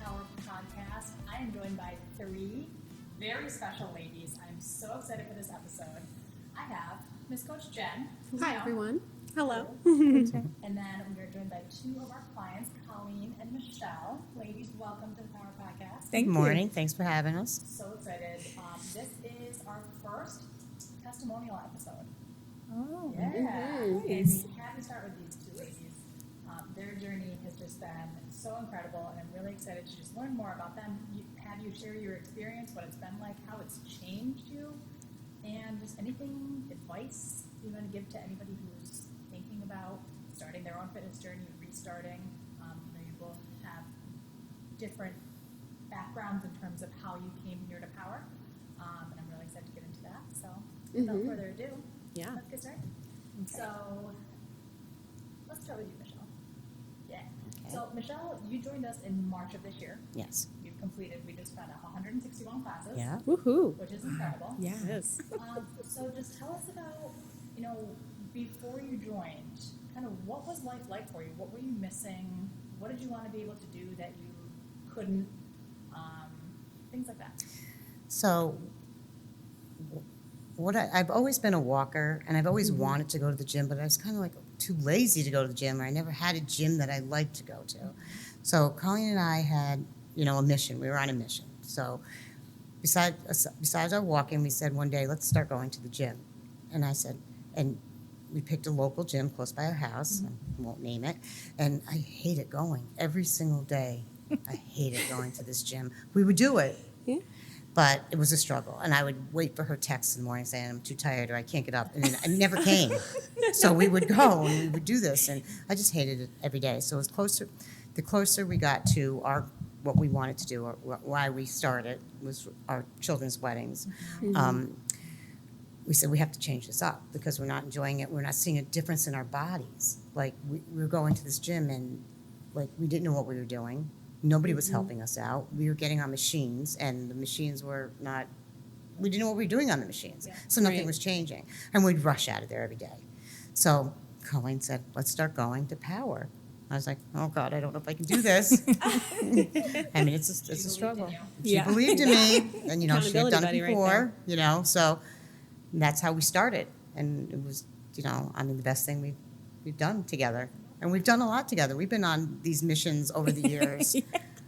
Power Podcast. I am joined by three very special ladies. I'm so excited for this episode. I have Miss Coach Jen. Hi, everyone. Hello. And then we are joined by two of our clients, Colleen and Michelle. Ladies, welcome to the Power Podcast. Good morning. Thanks for having us. So excited. This is our first testimonial episode. Oh, Yeah. And we had to start with these two ladies. Their journey has just been so incredible, and I'm really excited to just learn more about them. Have you share your experience, what it's been like, how it's changed you, and just anything, advice you want to give to anybody who's thinking about starting their own fitness journey, restarting. You both have different backgrounds in terms of how you came here to Power, and I'm really excited to get into that. So without further ado, let's get started. Okay. So let's start with you, Michelle. Yeah. Okay. So Michelle, you joined us in March of this year. Yes. You've completed, we just found out, 161 classes. Yeah. Woohoo. Which is incredible. Yes. So just tell us about, before you joined, kind of what was life like for you? What were you missing? What did you want to be able to do that you couldn't? Things like that. So, I've always been a walker, and I've always wanted to go to the gym, but I was kind of like too lazy to go to the gym, or I never had a gym that I liked to go to. So Colleen and I had, a mission. We were on a mission. So besides our walking, we said one day, let's start going to the gym. And I said, and we picked a local gym close by our house. I won't name it. And I hated going every single day. I hated going to this gym. We would do it. Yeah. But it was a struggle, and I would wait for her text in the morning saying, I'm too tired, or I can't get up, and then it never came. So we would go, and we would do this, and I just hated it every day. So it was the closer we got to what we wanted to do, or why we started, was our children's weddings. We said, we have to change this up, because we're not enjoying it. We're not seeing a difference in our bodies. Like, we were going to this gym, and, we didn't know what we were doing. Nobody was helping us out. We were getting on machines, and the machines were not, we didn't know what we were doing on the machines. Yeah. So nothing was changing. And we'd rush out of there every day. So Colleen said, let's start going to Power. I was like, oh, God, I don't know if I can do this. I mean, it's a struggle. She believed in me, and, she had done it before, so that's how we started. And it was, the best thing we've done together. And we've done a lot together. We've been on these missions over the years.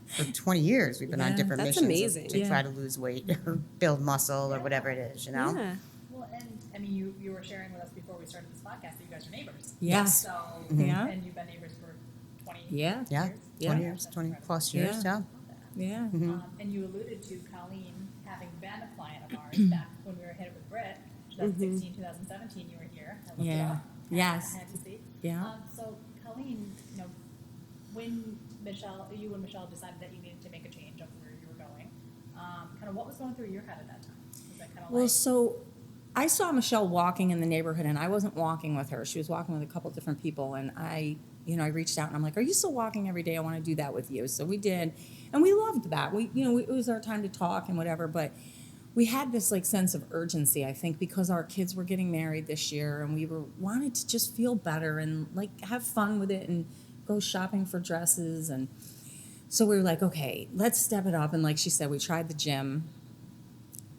For 20 years, we've been on different missions to try to lose weight or build muscle or whatever it is, Yeah. Well, and you were sharing with us before we started this podcast that you guys are neighbors. Yeah. So, and you've been neighbors for 20 years? 20 years, 20 plus years, Yeah. Mm-hmm. And you alluded to Colleen having been a client of ours back when we were hit with Britt. 2016, 2017, you were here. I looked it up. Yes. I had to see. Yeah. So, Colleen, when you and Michelle decided that you needed to make a change of where you were going, kind of what was going through your head at that time? Was that kind of So I saw Michelle walking in the neighborhood, and I wasn't walking with her. She was walking with a couple different people, and I reached out, and I'm like, are you still walking every day? I want to do that with you. So we did, and we loved that. It was our time to talk and whatever, but we had this sense of urgency, I think, because our kids were getting married this year, and we wanted to just feel better and have fun with it and go shopping for dresses. And so we were like, okay, let's step it up. And like she said, we tried the gym.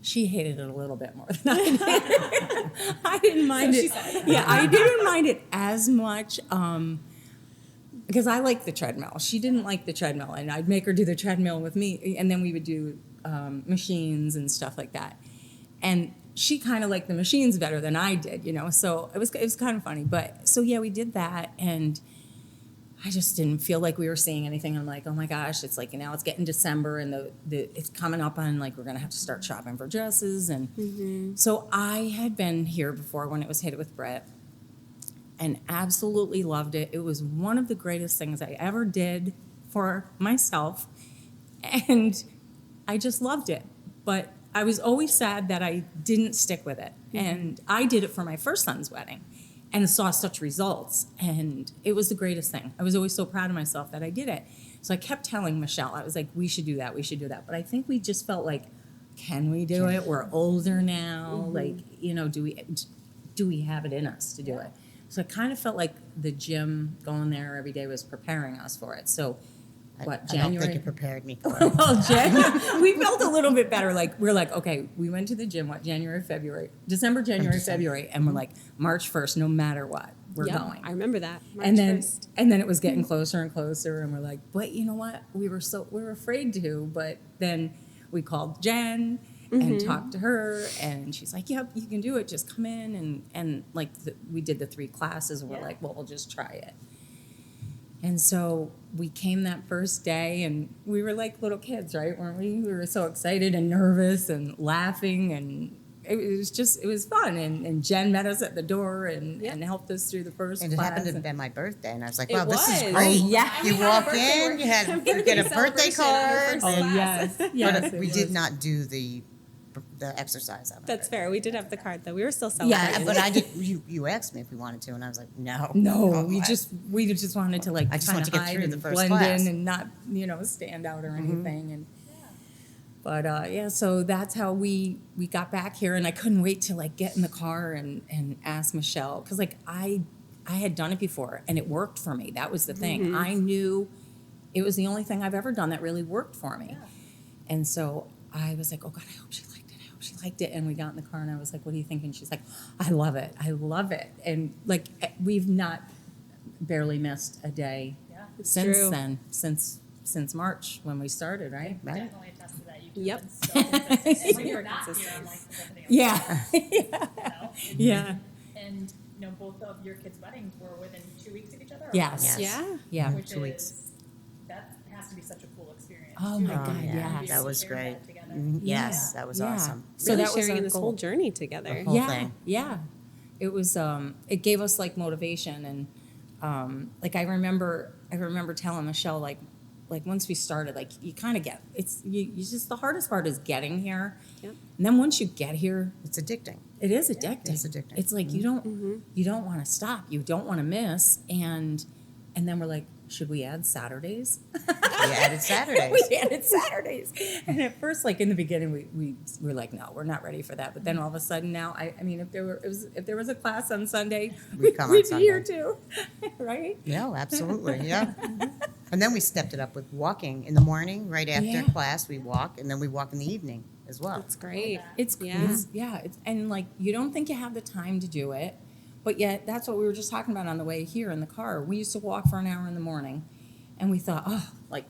She hated it a little bit more than I did. I didn't mind it. I didn't mind it as much because I like the treadmill. She didn't like the treadmill, and I'd make her do the treadmill with me, and then we would do machines and stuff like that. And she kind of liked the machines better than I did, so it was kind of funny. But so we did that, and I just didn't feel like we were seeing anything. I'm like, oh my gosh, it's now it's getting December, and it's coming up on we're gonna have to start shopping for dresses. And so I had been here before when it was hit with Brett, and absolutely loved it. It was one of the greatest things I ever did for myself, and I just loved it. But I was always sad that I didn't stick with it. And I did it for my first son's wedding and saw such results. And it was the greatest thing. I was always so proud of myself that I did it. So I kept telling Michelle, I was like, we should do that. We should do that. But I think we just felt like, can we do it? We're older now. Do we have it in us to do it? So I kind of felt like the gym, going there every day, was preparing us for it. So what, I don't think January? it prepared me for it. Well, we felt a little bit better. Like, we're like, okay, we went to the gym, January, February, December, January, February, and we're like, March 1st, no matter what, we're Yep, going. I remember that. March And then 1st. and then it was getting closer and closer, and we're like, but you know what? We were afraid to, but then we called Jen and talked to her, and she's like, yep, you can do it. Just come in, and like we did the 3 classes, and we're like, well, we'll just try it. And so we came that first day, and we were like little kids, right? Weren't we? We were so excited and nervous and laughing, and it was fun. And Jen met us at the door and helped us through the first And it class. happened to be my birthday, and I was like, It wow, this is was. great. Oh, yeah. You We had a walk birthday in, work- you get a birthday celebration on our card. first Oh, class. yes, yes. But it we was. did not do the exercise on it. That's fair. We did have the card though. We were still celebrating. Yeah, but I did. You asked me if we wanted to, and I was like, no. No, Oh, we just wanted to like I just kind wanted of to get hide through and the first blend class. in and not stand out or anything. And but so that's how we got back here, and I couldn't wait to like get in the car and ask Michelle, because like I had done it before and it worked for me. That was the thing. I knew it was the only thing I've ever done that really worked for me. And so I was like, oh God, I hope she liked it. I hope she liked it. And we got in the car, and I was like, what do you think? And she's like, I love it. I love it. And like, we've not barely missed a day It's since true. then, since March when we started, right? Right. Definitely attest to that. You do Yep. so consistent. And when you're not here, Consistent. I'm like, the Bethany, Yeah. you know? Yeah. And, both of your kids' weddings were within 2 weeks of each other? or Yes. Yes. Yeah. Yeah. Which 2 weeks. is, that has to be such a cool experience. Oh too, my right? God, To be yes. able That to was share great. that together. Mhm. Yes, that was Yeah. awesome. So Really that was sharing our this goal. whole journey together. whole yeah, thing. yeah. It was it gave us like motivation, and like I remember telling Michelle like once we started, like you kind of get you just, the hardest part is getting here. Yep. And then once you get here, It's addicting. it is addicting. It's addicting. It's like you don't want to stop. You don't want to miss. And then we're like, should we add Saturdays? We added Saturdays. We added Saturdays. And at first, like in the beginning, we were like, no, we're not ready for that. But then all of a sudden now, I mean, if there was a class on Sunday, We'd come on we'd be here Sunday. too, right? No, absolutely, yeah. And then we stepped it up with walking in the morning, right after Yeah. class, we walk, and then we walk in the evening as well. That's great. It's Yeah. it's and like you don't think you have the time to do it, but yet that's what we were just talking about on the way here in the car. We used to walk for an hour in the morning, and we thought, oh, like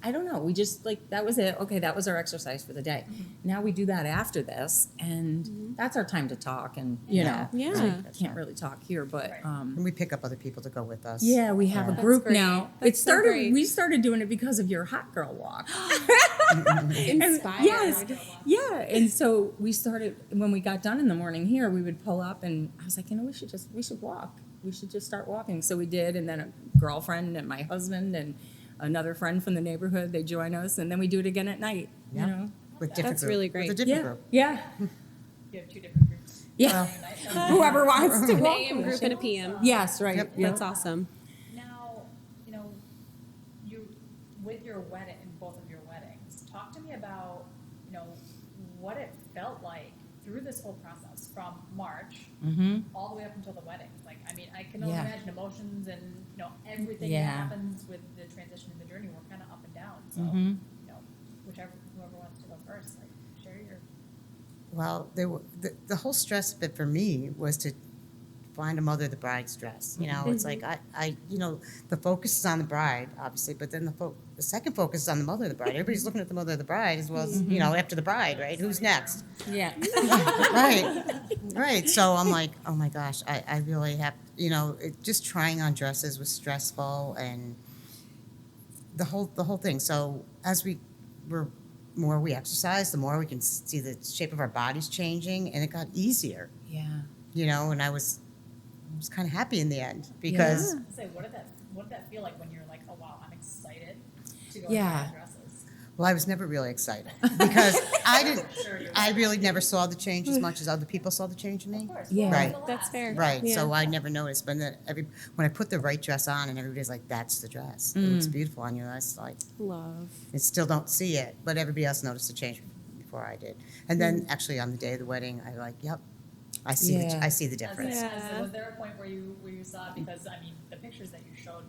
I don't know. We just like that was it. Okay, that was our exercise for the day. Now we do that after this, and that's our time to talk. And Yeah. Yeah. I can't really talk here, but Right. And we pick up other people to go with us. yeah, we have a That's group great. now. That's so great. We started doing it because of your hot girl walk. Inspired. Yes, yeah. And so we started when we got done in the morning here. We would pull up, and I was like, we should walk. We should just start walking. So we did, and then a girlfriend and my husband and another friend from the neighborhood, they join us, and then we do it again at night. Yeah. You know. With different That's group, really With great. a different Yeah, group. yeah, You have 2 different groups. yeah. Right? Whoever wants to An walk. AM group and a PM. Yes, right. Yep. Yeah. That's awesome. Now, you with your wedding, both of your weddings, talk to me about, what it felt like through this whole process from March Mm-hmm. all the way up until the weddings. Like, I mean, I can only Yeah. imagine emotions and, everything Yeah. that happens with the transition in the journey. We're kind of up and down. So, Mm-hmm. whoever wants to go first, like, share your. Well, the whole stress bit for me was to find a mother of the bride's dress. It's like I the focus is on the bride, obviously, but then the second focus is on the mother of the bride. Everybody's looking at the mother of the bride as well as after the bride, right? Who's next? Yeah. Right. So I'm like, oh my gosh, I really have, just trying on dresses was stressful, and the whole thing. So as more we exercise, the more we can see the shape of our bodies changing, and it got easier, Yeah. and I was kind of happy in the end because Say, what did that feel like when you're like, oh wow, I'm excited to go Yeah. into dresses? well, I was never really excited because Sure, you're I really never saw the change as much as other people saw the change in me. Of course. Yeah. Right. That's fair. Right. Yeah. So I never noticed. But then when I put the right dress on and everybody's like, that's the dress. It looks beautiful on you. I was like, Love. I still don't see it, but everybody else noticed the change before I did. And then actually on the day of the wedding, I like, yep, I see Yeah. I see the difference. Yeah. Was there a point where you saw it? Because I mean, the pictures that showed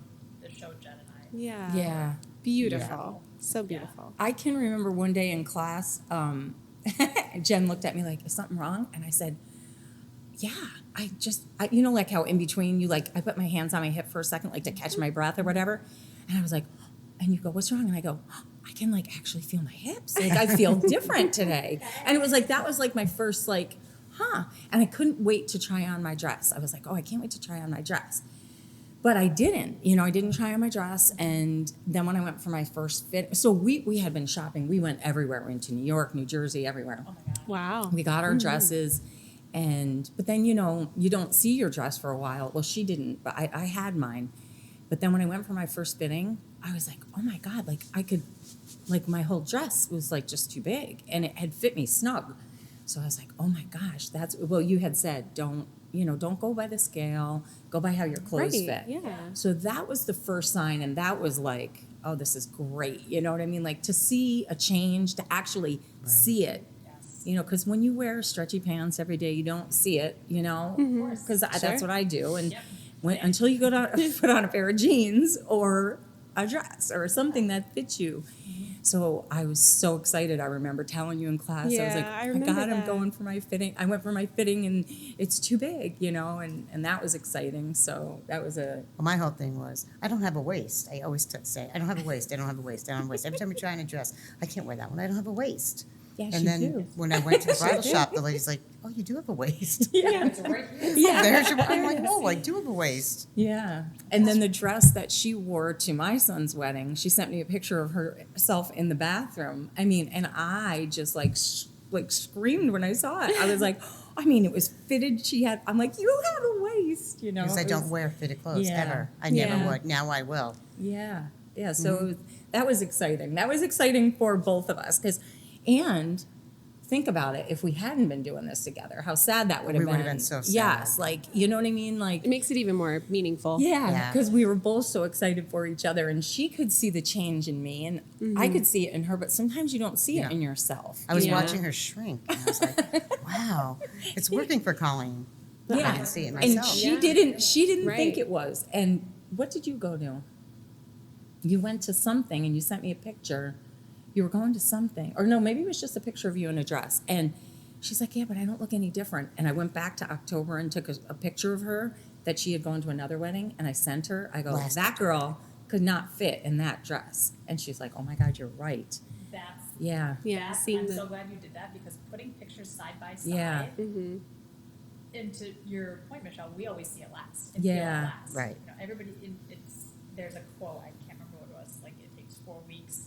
Jen and I, Yeah. Yeah. Beautiful. So beautiful. I can remember one day in class, Jen looked at me like, is something wrong? And I said, yeah, you know, like how in between you like, I put my hands on my hip for a second, like to catch my breath or whatever. And I was like, and you go, what's wrong? And I go, I can like actually feel my hips. Like I feel different today. And it was like, that was like my first like, and I couldn't wait to try on my dress. I was like, oh, I can't wait to try on my dress. But I didn't, you know, I didn't try on my dress. And then when I went for my first fit, so we had been shopping. We went everywhere. We went to New York, New Jersey, everywhere. Oh my God. Wow. We got our dresses. But then, you know, you don't see your dress for a while. Well, she didn't, but I had mine. But then when I went for my first fitting, I was like, oh my God, like I could, like my whole dress was like just too big and it had fit me snug. So I was like, oh my gosh, well, you had said, don't go by the scale, go by how your clothes Right, fit. yeah. So that was the first sign. And that was like, oh, this is great. You know what I mean? Like to see a change, to actually see it. Yes. You know, because when you wear stretchy pants every day, you don't see it, you know, because that's what I do. And Yep. until you go to put on a pair of jeans or a dress or something that fits you. So I was so excited. I remember telling you in class, I was Yeah, like, I oh my remember God, I'm that. going for my fitting. I went for my fitting and it's too big, you know, and that was exciting. So that was Well, my whole thing was, I don't have a waist. I always say, I don't have a waist. I don't have a waist. I don't have a waist. Every time we try on a dress, I can't wear that one. I don't have a waist. Yes, and you then do. when I went to the bridal shop, the lady's like, "Oh, you do have a waist." Yeah. It's right here. Yeah. There's your. I'm like, "Oh, I do have a waist." Yeah. And then the dress that she wore to my son's wedding, she sent me a picture of herself in the bathroom. I mean, and I just like screamed when I saw it. I was like, I mean, it was fitted. I'm like, you have a waist, you know. Because I It don't was- wear fitted clothes Yeah. ever. I never Yeah. would. Now I will. Yeah. Yeah. So that was exciting. That was exciting for both of us. And think about it, if we hadn't been doing this together, how sad that would have We been. would have been so sad. Yes. Like, you know what I mean? Like, It makes it even more meaningful. yeah, Yeah. because we were both so excited for each other, and she could see the change in me, and I could see it in her. But sometimes you don't see Yeah. it in yourself. I was Yeah. watching her shrink, and I was like, "Wow, it's working for Colleen." I Yeah, can see it and myself. she Yeah. didn't. She didn't Right. think it was. And what did you go to? You went to something, and you sent me a picture. You were going to something, or no, maybe it was just a picture of you in a dress. And she's like, "Yeah, but I don't look any different." And I went back to October and took a picture of her that she had gone to another wedding, and I sent her. I go, Last "That girl could not fit in that dress," and she's like, "Oh my God, you're right." That's Yeah. Yeah. that, Seeing I'm the. so glad you did that because putting pictures side by side. Yeah. Mhm. And to your point, Michelle, we always see it last. And feel it Yeah. last. Right. You know, everybody. There's a quote. I can't remember what it was. Like it takes 4 weeks.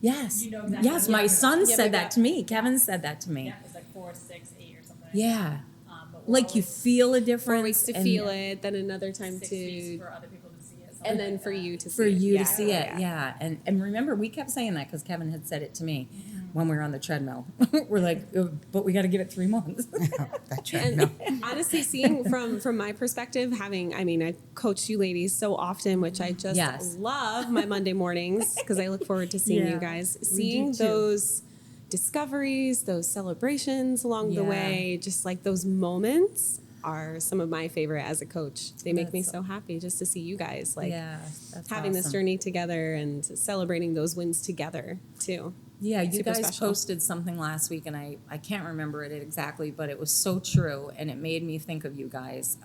Yes. You know exactly Yes, what my you're son talking said about. that to me. Kevin said that to me. Yeah, it's like 4, 6, 8, or something. Yeah. But we're Like you always feel a difference. 4 weeks to and feel it, then another time 6 weeks to, for other people to see it. and something then like for that. you to see for it. you Yeah. to see it, yeah. And remember, we kept saying that because Kevin had said it to me when we were on the treadmill. We're like, but we got to give it 3 months. That treadmill. And honestly, seeing from my perspective, I coach you ladies so often, which I just Yes. love my Monday mornings because I look forward to seeing Yeah, you guys, we do seeing too. those discoveries, those celebrations along the Yeah. way, just like those moments are some of my favorite as a coach. They make me That's- so happy just to see you guys like yeah, that's having this awesome. journey together and celebrating those wins together too. Yeah, you Super guys special. posted something last week, and I can't remember it exactly, but it was so true, and it made me think of you guys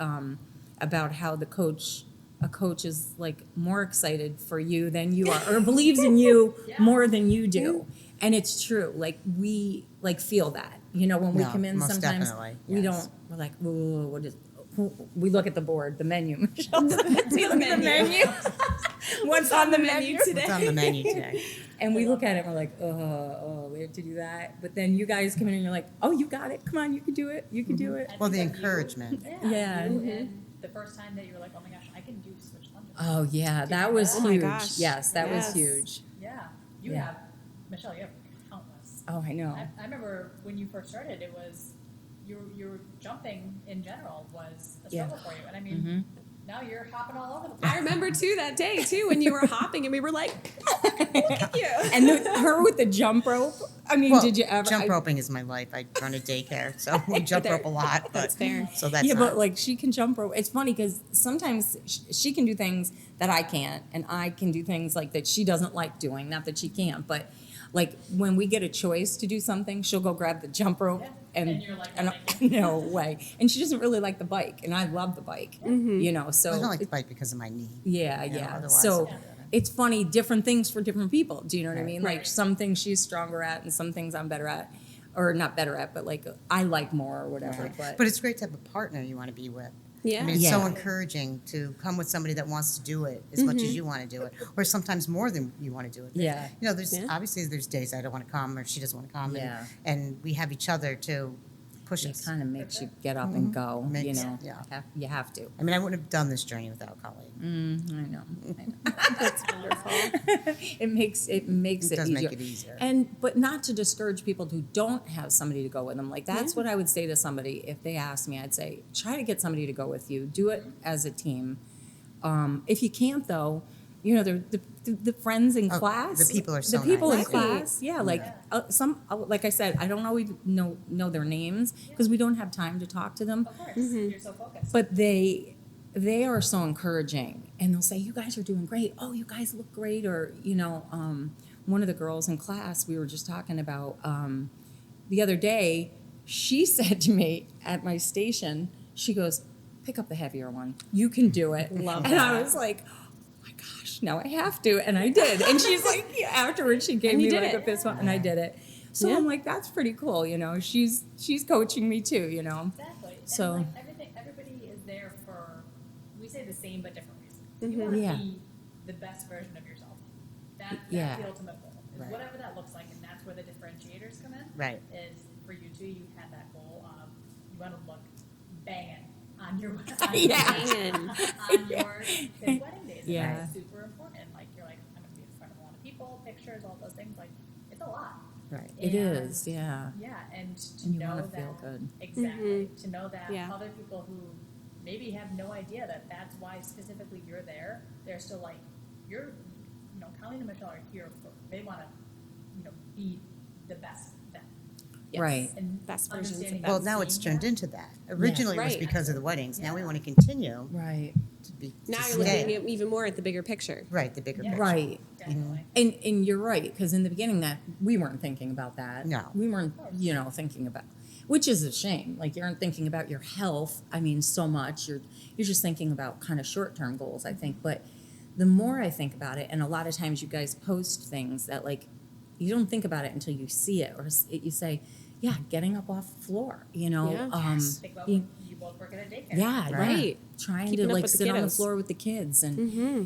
about how a coach is like more excited for you than you are, or believes in you Yeah. more than you do, and it's true. Like we like feel that, you know, when we No, come in. most Sometimes definitely, we yes. don't. We're like, ooh, what is? We look at the board, the menu. Michelle, we look at the menu. What's on the menu today? It's on the menu today. And we look at it and we're like, oh, we have to do that. But then you guys come in and you're like, oh, you got it. Come on, you can do it. You can do it. I Well, the think that you- encouragement. Yeah. Yeah. you and the first time that you were like, oh my gosh, I can do switch lunges. Oh, yeah, that was Oh my huge. gosh. Yes, that Yes. was huge. Yeah. You Yeah. have, Michelle, you have countless. Oh, I know. I remember when you first started, it was, your jumping in general was a Yeah. struggle for you. And I mean, Mhm. now you're hopping all over the place. I remember too that day too when you were hopping and we were like, look at you. And her with the jump rope, I mean, Well, did you ever? jump roping is my life. I run a daycare, so we jump rope a lot. That's but, fair. So that's yeah, not, but like she can jump rope. It's funny because sometimes she can do things that I can't, and I can do things like that she doesn't like doing. Not that she can't, but like when we get a choice to do something, she'll go grab the jump rope, Yeah. and, And you're like, and "Oh, thank you." no way. And she doesn't really like the bike, and I love the bike. You know, so I don't like the bike because of my knee. yeah, You know, yeah. otherwise So I'd do it. it's funny, different things for different people. Do you know what I mean? Like Right. some things she's stronger at, and some things I'm better at, or not better at, but like I like more or whatever. But it's great to have a partner you want to be with. Yeah. I mean, it's so Yeah. encouraging to come with somebody that wants to do it as much as you want to do it, or sometimes more than you want to do it. Yeah. You know, there's Yeah. obviously there's days I don't want to come or she doesn't want to come, Yeah. and we have each other to push It us. kind of makes you get up and go. You Makes- know, yeah. You have to. I mean, I wouldn't have done this journey without Colleen. I know. That's wonderful. It makes it Does easier. make it easier. But not to discourage people who don't have somebody to go with them. Like that's what I would say to somebody if they asked me. I'd say try to get somebody to go with you. Do it as a team. If you can't though, you know the friends in Oh, class. the people are so the people nice. in class. Yeah, like like I said, I don't always know their names because we don't have time to talk to them. Of course, you're so focused. But they are so encouraging, and they'll say, "You guys are doing great. Oh, you guys look great." Or one of the girls in class we were just talking about the other day. She said to me at my station, she goes, "Pick up the heavier one. You can do it." Love and I that. was like, "Oh my gosh, now I have to," and I did. And she's like, afterwards, she gave And you me did like it. a fist bump, and I did it. So Yeah. I'm like, that's pretty cool. She's coaching me too. Exactly. So- And like everybody is there for, we say the same but different reasons. You Mhm. want to Yeah. be the best version of yourself. That's Yeah. the ultimate goal. Is Right. whatever that looks like, and that's where the differentiators come in. Right. Is for you two, you had that goal of you want to look banging on your Yeah. Banging. on your kids' wedding days. And Yeah. that's super important. Like you're like, I'm gonna be in front of a lot of people, pictures, all those things. Like it's a lot. Right. It And- is, yeah. Yeah, and to And you know wanna that feel good. exactly to know that Yeah. other people who maybe have no idea that that's why specifically you're there, they're still like you're, Colleen and Michelle are here for they want to, be the best them. Yes. Right. And Best versions of understanding them. Well, that now seeing it's turned that. into that. Originally, it was Right. because of the weddings. Now we Yeah. want to continue Right. to be. Now to you're stay. looking even more at the bigger picture. Right, the bigger Yeah. picture. Right. Definitely. And you're right, because in the beginning that we weren't thinking about that. No. We weren't, thinking about, which is a shame. Like you aren't thinking about your health. I mean, so much. You're just thinking about kind of short-term goals, I think. But the more I think about it, and a lot of times you guys post things that like you don't think about it until you see it, or you say, yeah, getting up off the floor, Yeah. Think about you- when you both work at a daycare. yeah, Right. Trying Keeping to up like with the sit on the kiddos. floor with the kids, and Mm-hmm.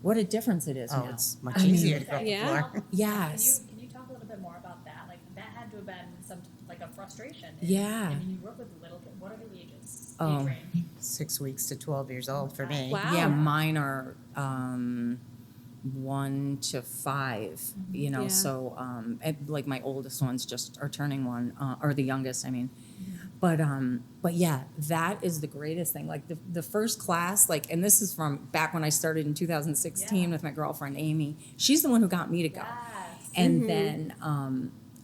what a difference it is Oh, now. it's much I mean, easier to go up Yeah. the floor. Yes. Can you talk a little bit more about that? Like that had to have been some like a frustration. Yeah. I mean, you work with little kids. What are the ages? Oh. Age range. 6 weeks to 12 years old for me. Wow. Yeah, mine are 1 to 5. Yeah. So like my oldest ones just are turning 1, or the youngest, I mean. But yeah, that is the greatest thing. Like the first class, like, and this is from back when I started in 2016 Yeah. with my girlfriend Amy. She's the one who got me to go. Yes.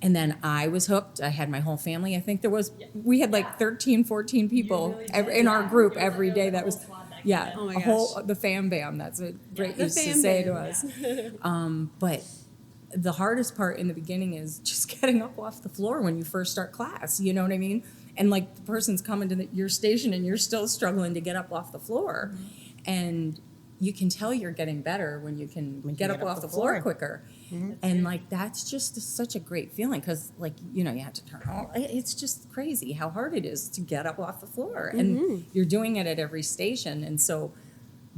And then I was hooked. I had my whole family. I think we had like 13, 14 people You really did, in our yeah. group It was every like day. a That whole was, squad that yeah, came in. Oh my a whole, gosh. the fam bam. That's what Brett The used to fam say bam, to us. But the hardest part in the beginning is just getting up off the floor when you first start class. You know what I mean? And like the person's coming to your station and you're still struggling to get up off the floor. And you can tell you're getting better when you can When you get up off the floor quicker. Mm-hmm. And like that's just such a great feeling because like you have to turn. It's just crazy how hard it is to get up off the floor, and you're doing it at every station. And so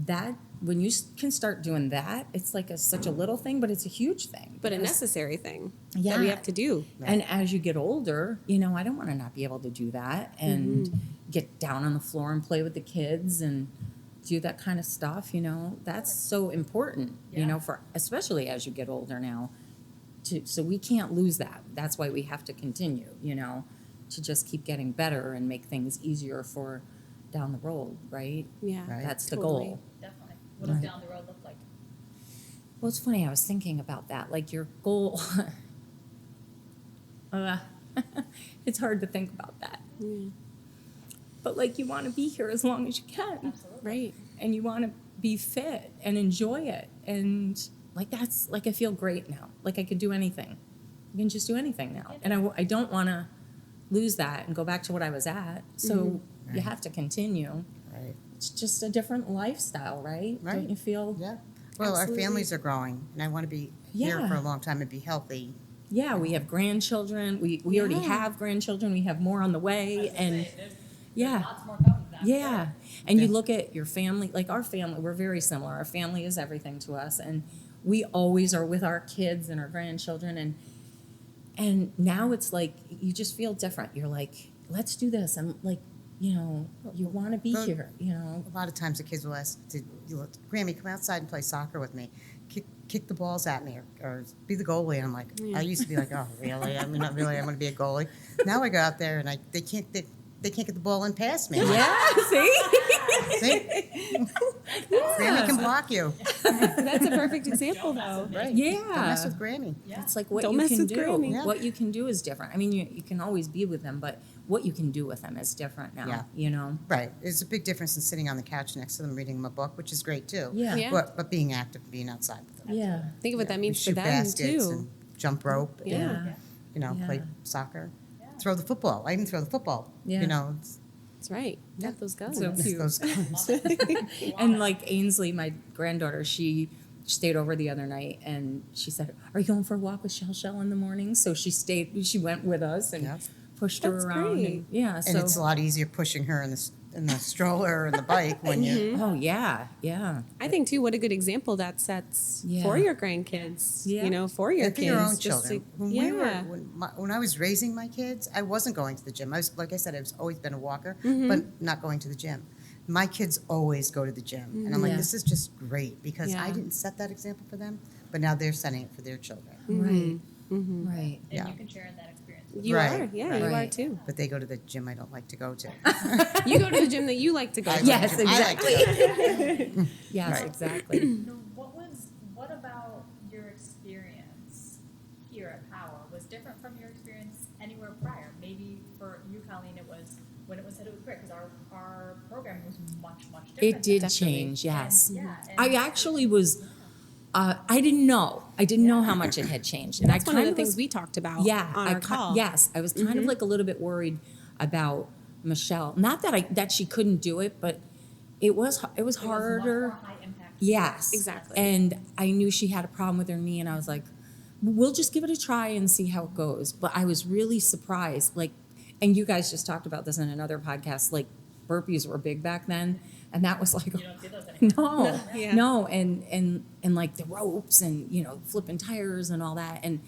that when you can start doing that, it's like such a little thing, but it's a huge thing. But a because- necessary thing Yeah. that we have to do. And as you get older, I don't want to not be able to do that and get down on the floor and play with the kids and do that kind of stuff. That's so important. Yeah. For especially as you get older now. So we can't lose that. That's why we have to continue. To just keep getting better and make things easier for down the road, right? Yeah. Right. That's the Totally. goal. Definitely. What does down the road look like? Well, it's funny. I was thinking about that. Like your goal. it's hard to think about that. But like, you want to be here as long as you can. Absolutely. Right. And you want to be fit and enjoy it. And like, that's like, I feel great now. Like, I could do anything. I can just do anything now. And I don't want to lose that and go back to what I was at. So you have to continue. Right. It's just a different lifestyle, right? Right. Don't you feel? Yeah. Well, Absolutely. our families are growing, and I want to be here Yeah. for a long time and be healthy. Yeah, we have grandchildren. We already Yeah. have grandchildren. We have more on the way. And There's yeah. lots more coming. That's Yeah. good. And you Yeah. look at your family, like our family, we're very similar. Our family is everything to us. And we always are with our kids and our grandchildren. And now it's like, you just feel different. You're like, let's do this. And like, you know, you want to be Well, here, you know. A lot of times the kids will ask, Grammy, come outside and play soccer with me. Kick the balls at me or be the goalie. And I'm like, I used to be like, oh, really? I mean, not really. I'm going to be a goalie. Now I go out there and they can't get the ball in past me. Yeah, see? See? Grammy can block you. That's a perfect example, though. Right. Yeah. Don't mess with Grammy. Yeah. It's like what Don't you mess can with do. Grammy. Yeah. What you can do is different. I mean, you can always be with them, but what you can do with them is different now, Yeah. you know? Right. There's a big difference in sitting on the couch next to them reading them a book, which is great too. Yeah. Yeah. But being active, being outside with them. Yeah. Think of what that We means for shoot them, baskets too. and jump rope. Yeah. And, you know, Yeah. play soccer. Yeah. Throw the football. I even throw the football. Yeah. You know, That's right. Yeah. Got those guns. So it's cute. those guns. And like Ainsley, my granddaughter, she stayed over the other night and she said, "Are you going for a walk with Shell in the morning?" So she went with us and Yeah. pushed her That's around. great. And, yeah. And So, it's a lot easier pushing her in the stroller or in the bike when you. oh yeah. Yeah. I think too, what a good example that sets Yeah. for your grandkids. Yeah. You know, for your And for kids. your own just children. to- When yeah. when I was raising my kids, I wasn't going to the gym. I was, like I said, I've always been a walker, Mm-hmm. but not going to the gym. My kids always go to the gym, and I'm like, Yeah. this is just great because I Yeah. didn't set that example for them, but now they're setting it for their children. Right. Mhm. Right. And Yeah. you can share in that experience. You Right, are. Yeah, right. you are Right. too. But they go to the gym I don't like to go to. You go to the gym that you like to go I to. like Yes, to- I like to go. Yes, Right. exactly. No, what about your experience here at Power was different from your experience anywhere prior? Maybe for you, Colleen, it was when it was Hit It With Grit, because our programming was much different. It did Definitely. change, yes. And, yeah, and I actually was, I didn't know. I didn't know how much it had changed. And That's I one of kind the of things was, we talked about yeah, on our call. Yes, I was kind of like a little bit worried about Michelle. Not that she couldn't do it, but it was it was harder. much more high impact. Yes. Exactly. And I knew she had a problem with her knee, and I was like, we'll just give it a try and see how it goes. But I was really surprised. Like, and you guys just talked about this in another podcast, like burpees were big back then. And that was like, You don't see those anymore. no, Yeah. no. And like the ropes and, you know, flipping tires and all that. And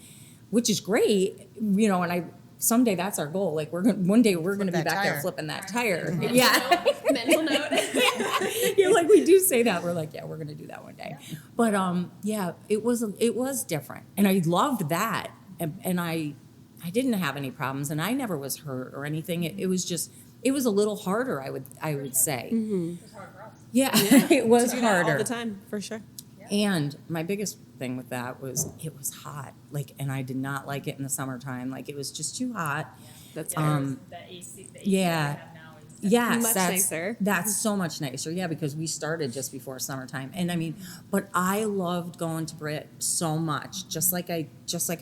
which is great, you know, and someday that's our goal. Like one day we're going to be Flip that back there tire. flipping that tire. Mental Yeah. Mental note. You're like, we do say that. We're like, yeah, we're gonna do that one day. But yeah, it was different, and I loved that. And I didn't have any problems, and I never was hurt or anything. It was just, it was a little harder. I would say, It was hard for us. yeah, it was Do that all harder. the time, for sure. And my biggest thing with that was it was hot, like, and I did not like it in the summertime. Like, it was just too hot. That's The AC yeah. we have now is Yes, Much nicer. That's so much nicer. Yeah, because we started just before summertime, and I mean, but I loved going to Brit so much, just like I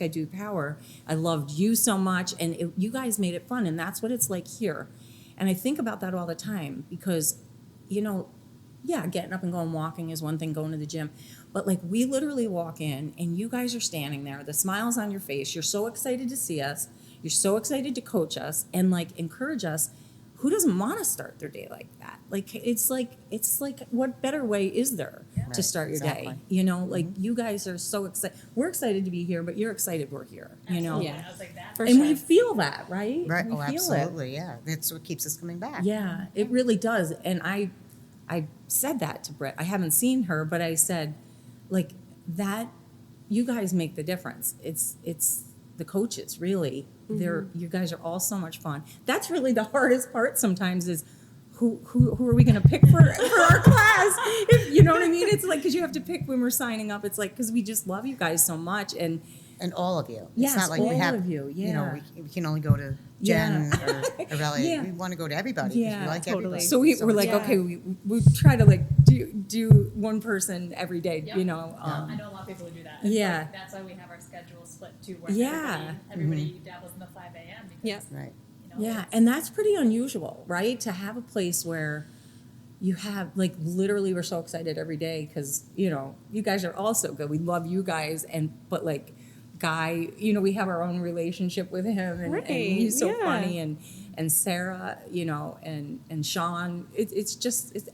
do Power. I loved you so much, and you guys made it fun, and that's what it's like here. And I think about that all the time because, you know, yeah, getting up and going walking is one thing, going to the gym, but like we literally walk in, and you guys are standing there, the smiles on your face. You're so excited to see us. You're so excited to coach us and like encourage us. Who doesn't want to start their day like that? Like it's like what better way is there to Right, start your day? exactly. You know, like you guys are so excited. We're excited to be here, but you're excited we're here. You know, Absolutely. Yeah. I was like that. For and sure. we feel that, right? Right. We Oh, feel it. absolutely. Yeah. That's what keeps us coming back. Yeah, it really does. And I said that to Britt. I haven't seen her, but I said, like, that you guys make the difference. It's the coaches, really. You guys are all so much fun. That's really the hardest part sometimes is who are we going to pick for our class? You know what I mean? It's like, because you have to pick when we're signing up. It's like, because we just love you guys so much. And And all of you. Yes, It's not like we all have, of you, you know, yeah. we can only go to Jen or Ellie. Yeah. We want to go to everybody because Yeah, we like totally. everybody. So we're like, Yeah. okay, we try to like do one person every day, Yep. you know. I know a lot of people who do that. Yeah. Like, that's why we have our schedule split too, where Yeah. everybody dabbles in the 5 a.m. because, Yep. Right. you know, Yeah, it's- and that's pretty unusual, right? To have a place where you have like literally we're so excited every day because you know you guys are all so good. We love you guys, but like Guy, you know, we have our own relationship with him, and Right, he's so yeah. funny, and Sarah, you know, and Sean. It's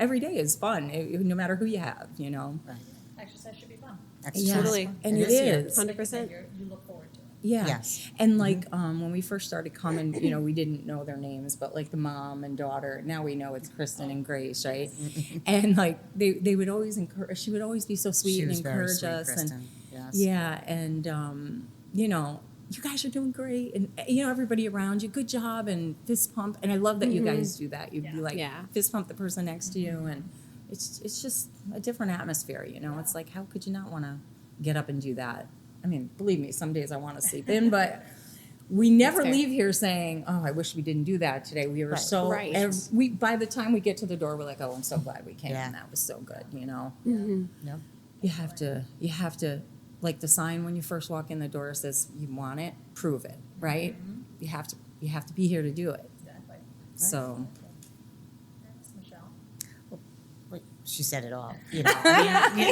every day is fun, no matter who you have, you know. Right. exercise should be fun. Yeah. Totally. And It it is here. is. 100%. You look forward to it. Yeah. Yes. And like when we first started coming, you know, we didn't know their names, but like the mom and daughter, now we know it's Kristen and Grace, right? And like they would always encourage, she would always be so sweet She and was very encourage sweet, us. Kristen. And Yes. yeah, and you know, you guys are doing great, and you know everybody around you, good job, and fist pump. And I love that you guys do that. You Yeah. like Yeah. fist pump the person next to you, and it's just a different atmosphere, you know. It's like how could you not want to get up and do that? I mean, believe me, some days I want to sleep in, but we never fair. leave here saying, "Oh, I wish we didn't do that today." We were Right. so Right. we by the time we get to the door, we're like, "Oh, I'm so glad we came. Yeah. That was so good," you know. Yep. You have to like the sign when you first walk in the door says you want it, prove it, right? You have to be here to do it. Exactly. So Thanks, Michelle. Well, she said it all. You know, I mean,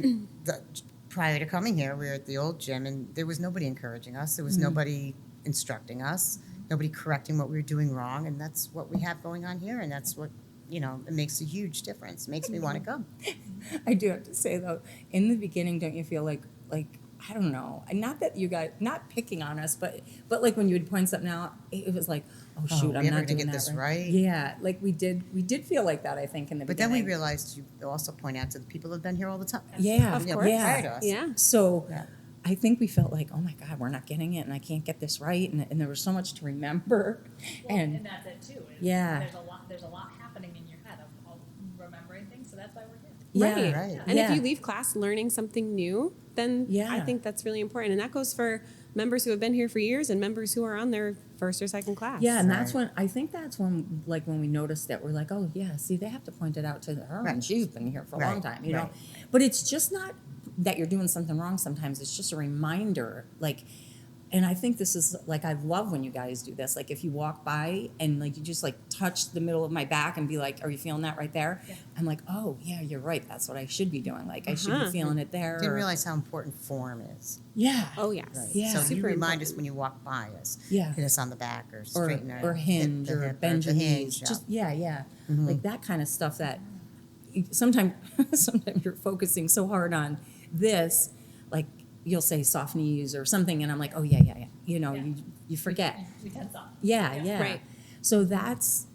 you know, prior to coming here, we were at the old gym, and there was nobody encouraging us. There was nobody instructing us. Nobody correcting what we were doing wrong, and that's what we have going on here, and that's what, you know, it makes a huge difference. Makes me want to come. I do have to say though, in the beginning, don't you feel like I don't know, and not that you guys not picking on us, but like when you would point something out, it was like, oh Oh, shoot, we I'm ever not gonna doing get that this right. right? Yeah, like we did feel like that I think in the But then beginning. we realized you also point out to the people who've been here all the time. Yeah, Of You know, course. prior to us. Yeah. So Yeah. I think we felt like, oh my God, we're not getting it, and I can't get this right, and there was so much to remember, Well, and and that's it too. Is Yeah. There's a lot happening in your head of remembering things, so that's why we're here. yeah, Right. Right. And Yeah. if you leave class learning something new, then Yeah. I think that's really important. And that goes for members who have been here for years and members who are on their first or second class. Yeah, and that's Right. when I think that's when like when we noticed that we're like, oh yeah, see they have to point it out to her, Right. and she's been here for a long Right, time, you know. right. But it's just not that you're doing something wrong. Sometimes it's just a reminder, like. And I think this is like I love when you guys do this. Like if you walk by and like you just like touch the middle of my back and be like, "Are you feeling that right there?" Yeah. I'm like, "Oh yeah, you're right. That's what I should be doing. Like I should Uh-huh. be feeling it there." Didn't or- realize how important form is. Yeah. Oh, yes. Right. Yeah. So you Super remind us important. when you walk by us. Yeah. Hit us on the back or or straighten our hinge hip, the or hip, bend your the knees. hinge, yeah. Just yeah. Mhm. Like that kind of stuff that sometimes you're focusing so hard on this, like you'll say soft knees or something, and I'm like, oh yeah. You know, Yeah. you forget. We tense up. Yeah. Right. So that's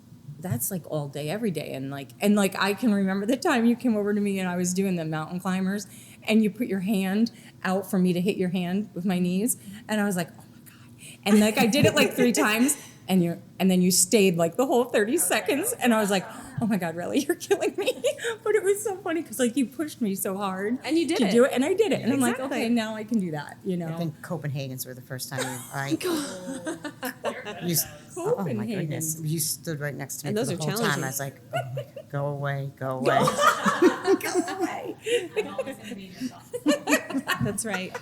like all day, every day, and like I can remember the time you came over to me and I was doing the mountain climbers, and you put your hand out for me to hit your hand with my knees, and I was like, oh my God, and like I did it like 3 times, and then you stayed like the whole 30 seconds, and I was like, oh my God, really, you're killing me. But it was so funny because like you pushed me so hard, And you did to it. do it, and I did it, and I'm like, Exactly. okay, now I can do that, you know. I think Copenhagen's were the first time I You're good at you, those. oh my Copenhagen. goodness, you stood right next to me And for those the are whole time. challenging. I was like, oh my God, go away, go away. Go away. I'm always going to be in your thoughts. That's right.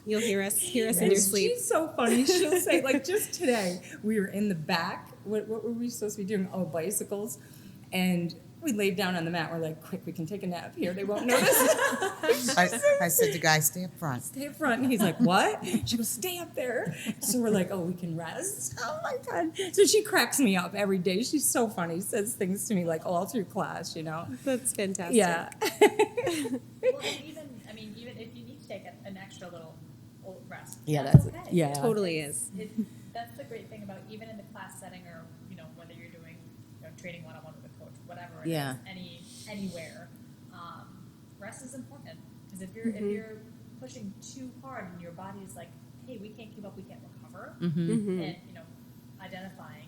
You'll hear us in your sleep. She's so funny. She'll say, like, just today, we were in the back. What were we supposed to be doing? Oh, bicycles. And we laid down on the mat. We're like, quick, we can take a nap here. They won't notice. I said to guys, stay up front. Stay up front. And he's like, what? She goes, stay up there. So we're like, oh, we can rest. Oh, my God. So she cracks me up every day. She's so funny. Says things to me, like, all through class, you know? That's fantastic. Yeah. Well, and even if you need to take an extra little rest, Yeah, that's that's- okay. yeah. Totally is. That's the great thing about even in the class setting, or whether you're doing training one-on-one with a coach, whatever it Yeah. is, anywhere, rest is important because if you're Mm-hmm. if you're pushing too hard and your body is like, hey, we can't keep up, we can't recover, Mm-hmm. and identifying.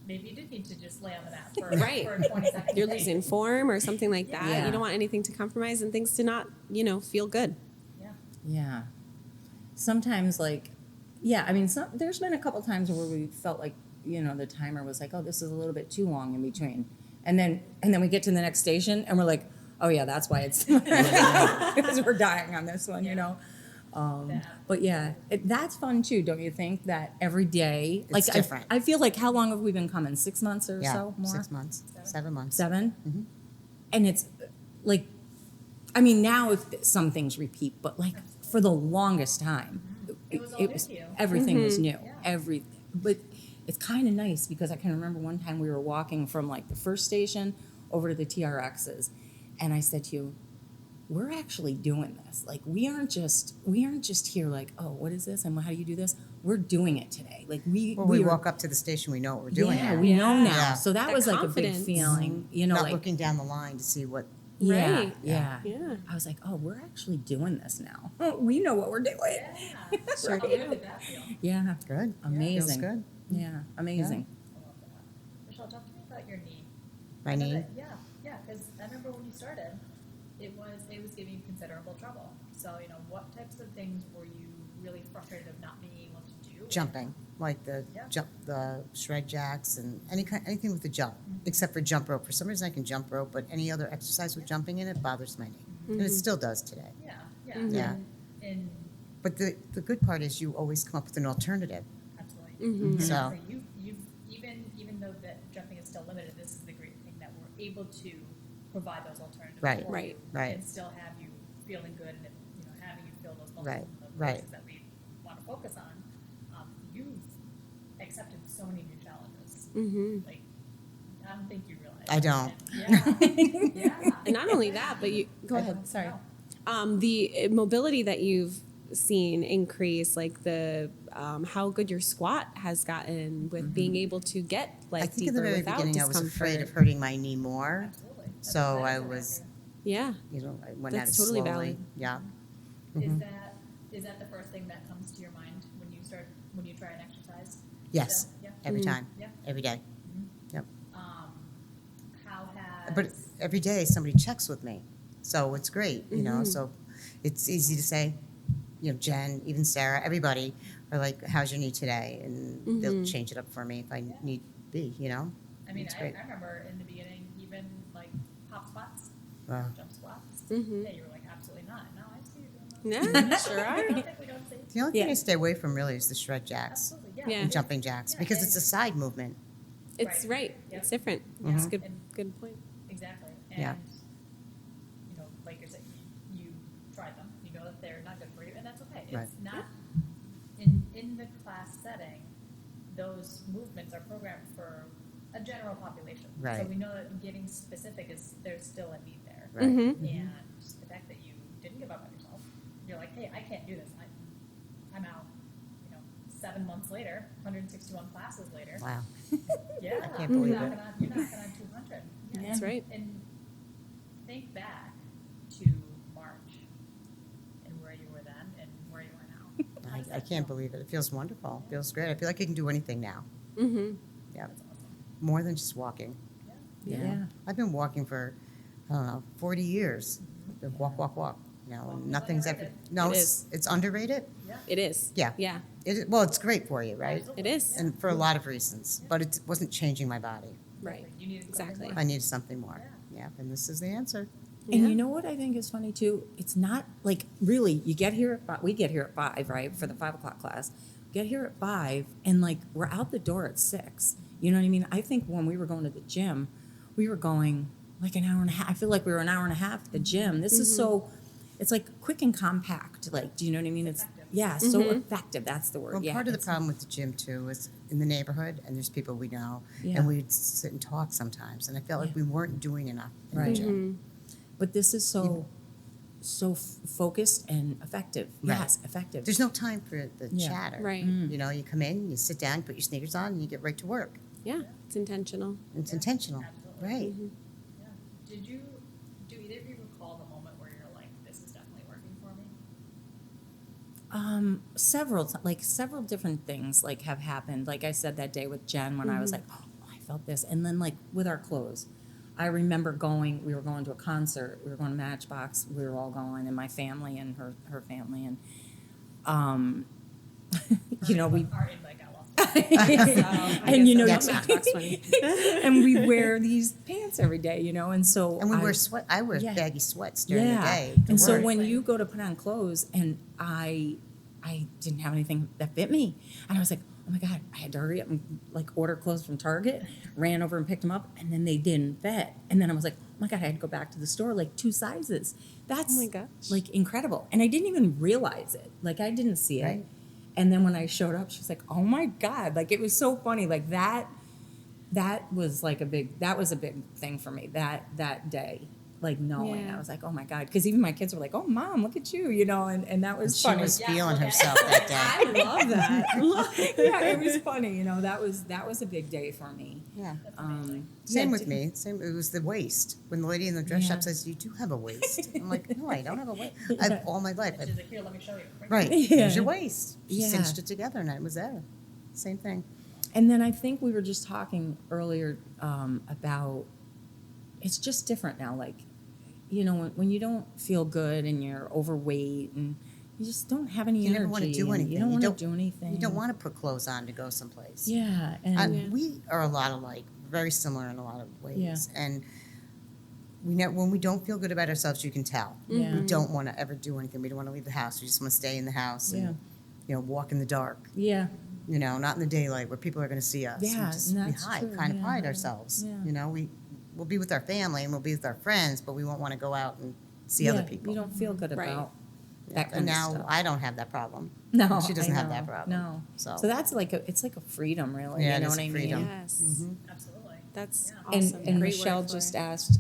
Maybe you did need to just lay on the mat for, Right. for 20 seconds. You're losing form or something like that. Yeah. You don't want anything to compromise and things to not, feel good. Yeah. Yeah. sometimes like, yeah, I mean, there's been a couple times where we felt like, you know, the timer was like, oh, this is a little bit too long in between. And then we get to the next station and we're like, oh yeah, that's why it's, because we're dying on this one, you know? But yeah, that's fun too, don't you think? That every day, It's like different. I feel like how long have we been coming? 6 months or Yeah, so more? 6 months, 7 months. 7? Mm-hmm. And it's like, I mean, now if some things repeat, but like for the longest time, It was all new to you. everything was new. Yeah. But it's kind of nice because I can remember one time we were walking from like the first station over to the TRXs, and I said to you, we're actually doing this. Like we aren't just here like, oh, what is this and how do you do this? We're doing it today. Like we Walk up to the station, we know what we're doing yeah, now. we know now. Yeah. So that That was like a confidence. big feeling, you know, Not like looking down the line to see what, yeah, Right. yeah, Yeah. I was like, oh, we're actually doing this now. Oh, we know what we're doing. Yeah. Sure How do. good did that feel? Yeah, good. amazing. Feels good. Yeah, amazing. I love that. Michelle, talk to me about your knee. My I know knee. that- yeah, because I remember when you started, it was giving you considerable trouble. So, you know, what types of things were you really frustrated of not being able to do? Jumping, like the Yeah. the shred jacks and anything with the jump, except for jump rope. For some reason I can jump rope, but any other exercise with jumping in it bothers my knee. And it still does today. Yeah, yeah. Yeah. And But the good part is you always come up with an alternative. absolutely. Mhm. And So- honestly, you even though that jumping is still limited, this is the great thing that we're able to provide those alternatives. Right. for Right. you Right. And still have you feeling good and, you know, having you feel those muscles Right. and the Right. places that we want to focus on. You've accepted so many new challenges. Mm-hmm. Like, I don't think you realize. I don't. And- yeah. Yeah. And not only that, but you go I ahead. don't Sorry. know. The mobility that you've seen increase, like the how good your squat has gotten with being able to get I like think in deeper the very without beginning I was discomfort. afraid of hurting my knee more. Absolutely. That's- So that I is a was- factor. Yeah. You know, I went at That's it totally slowly. valid. Yeah. Is Mhm. that the first thing that comes to your mind when you try an exercise? Yes. Still? Yeah. Every Mhm. time. Yeah. Every day. Yep. How has But every day somebody checks with me, so it's great, you know. Mhm. So it's easy to say, you know, Jen, even Sarah, everybody are like, "How's your knee today?" And they'll Mhm. change it up for me if I need be, you know. I mean, It's I great. remember in the beginning, even like hop squats, Wow. jump squats. Mhm. Yeah, you were like, absolutely not. No, I see you doing those. Yeah, sure I are. don't think we don't see. The only thing Yeah. I stay away from really is the shred jacks Absolutely, yeah. Yeah. and jumping jacks Yeah, because and- it's a side movement. It's right. Yeah. It's different. Yeah. It's a good And- good point. Exactly. Yeah. And, you know, like you said, you tried them. You know that they're not good for you, and that's okay. Right. It's not, in the class setting, those movements are programmed for a general population. So Right. we know that getting specific there's still a need there. Right. Mhm. And the fact that you didn't give up on yourself, you're like, hey, I can't do this. I'm out. You know, 7 months later, 161 classes later. Wow. Yeah, I can't believe you're it. knocking on 200. Yeah. That's right. And think back to March and where you were then and where you are now. How does I that can't feel? believe it. It feels wonderful. It feels great. I feel like I can do anything now. Mm-hmm. Yeah. That's awesome. More than just walking. Yeah. you know? Yeah. I've been walking for, I don't know, 40 years. Walk, walk, walk. You know, Walking and is nothing's ever. underrated. No, It it's underrated. Yeah. It is. Yeah. Yeah. Well, it's great for you, right? Absolutely. It is. Yeah. And for a lot of reasons, but it wasn't changing my body. Right. You needed something Exactly. more. I needed something more. Yeah, and this is the answer. And Yeah. you know what I think is funny too? It's not like really, you get here we get here at 5, right? For the 5 o'clock class. Get here at 5 and like we're out the door at 6. You know what I mean? I think when we were going to the gym, we were going like an hour and a half. I feel like we were an hour and a half at the gym. This is so, it's like quick and compact. Like, do you know what I mean? It's, Effective. yeah, so effective. That's the word. Well, yeah. part of the it's- problem with the gym too is in the neighborhood, and there's people we know, Yeah. and we'd sit and talk sometimes, and I felt like Yeah. we weren't doing enough in Right. the gym. But this is so focused and effective. Right. Yes, effective. There's no time for the Yeah. chatter. Right. You know, you come in, you sit down, put your sneakers on, and you get right to work. Yeah. It's intentional. It's Yeah, intentional, absolutely. right? Yeah. Do either of you recall the moment where you're like, this is definitely working for me? Several different things like have happened. Like I said that day with Jen when I was like, oh, I felt this. And then like with our clothes, I remember we were going to a concert, we were going to Matchbox, we were all going, and my family and her family. And you know, we Our invite got lost. and you know, That's funny. and we wear these pants every day, you know, and so And we I- wear sweat. I wear Yeah. baggy sweats during the day. to And so work. when you go to put on clothes, and I didn't have anything that fit me, and I was like, oh my God, I had to hurry up and like order clothes from Target, ran over and picked them up, and then they didn't fit. And then I was like, oh my God, I had to go back to the store like 2 sizes. That's Oh my gosh. like incredible. And I didn't even realize it. Like I didn't see it. Right. And then when I showed up, she's like, oh my God, like it was so funny. Like that was like that was a big thing for me that day. Like knowing, Yeah. I was like, oh my God. Because even my kids were like, oh Mom, look at you, you know, and that was she funny. was Yeah, feeling okay. herself that day. I love that. Yeah, it was funny, you know, that was a big day for me. Yeah. yeah, Same with me. Same. It was the waist. When the lady in the dress Yeah. shop says, "You do have a waist," I'm like, "No, I don't have a waist. I've all my life." She's like, here, let me show you. Right. Yeah. There's your waist. She Yeah. cinched it together, and it was there. Same thing. And then I think we were just talking earlier about it's just different now. Like, you know, when you don't feel good and you're overweight and you just don't have any You energy. never want to do and anything. You don't want to do anything. You don't want to put clothes on to go someplace. Yeah. And Yeah. We are a lot alike, very similar in a lot of ways. Yeah. And when we don't feel good about ourselves, you can tell. Yeah. We don't want to ever do anything. We don't want to leave the house. We just want to stay in the house Yeah. and, walk in the dark. yeah. Not in the daylight where people are going to see us. Yeah, we that's hide, true, kind of yeah. hide ourselves. Yeah. We'll be with our family and we'll be with our friends, but we won't want to go out and see Yeah, other people. You don't feel good Right. about Yeah. that kind And of now stuff. I don't have that problem. No, And she doesn't I have that know. problem. No. So, that's like it's like a freedom, really. Yeah, you it know is what a I freedom. mean? Yes. Absolutely. That's Yeah. awesome. And Great Michelle word for just it. asked,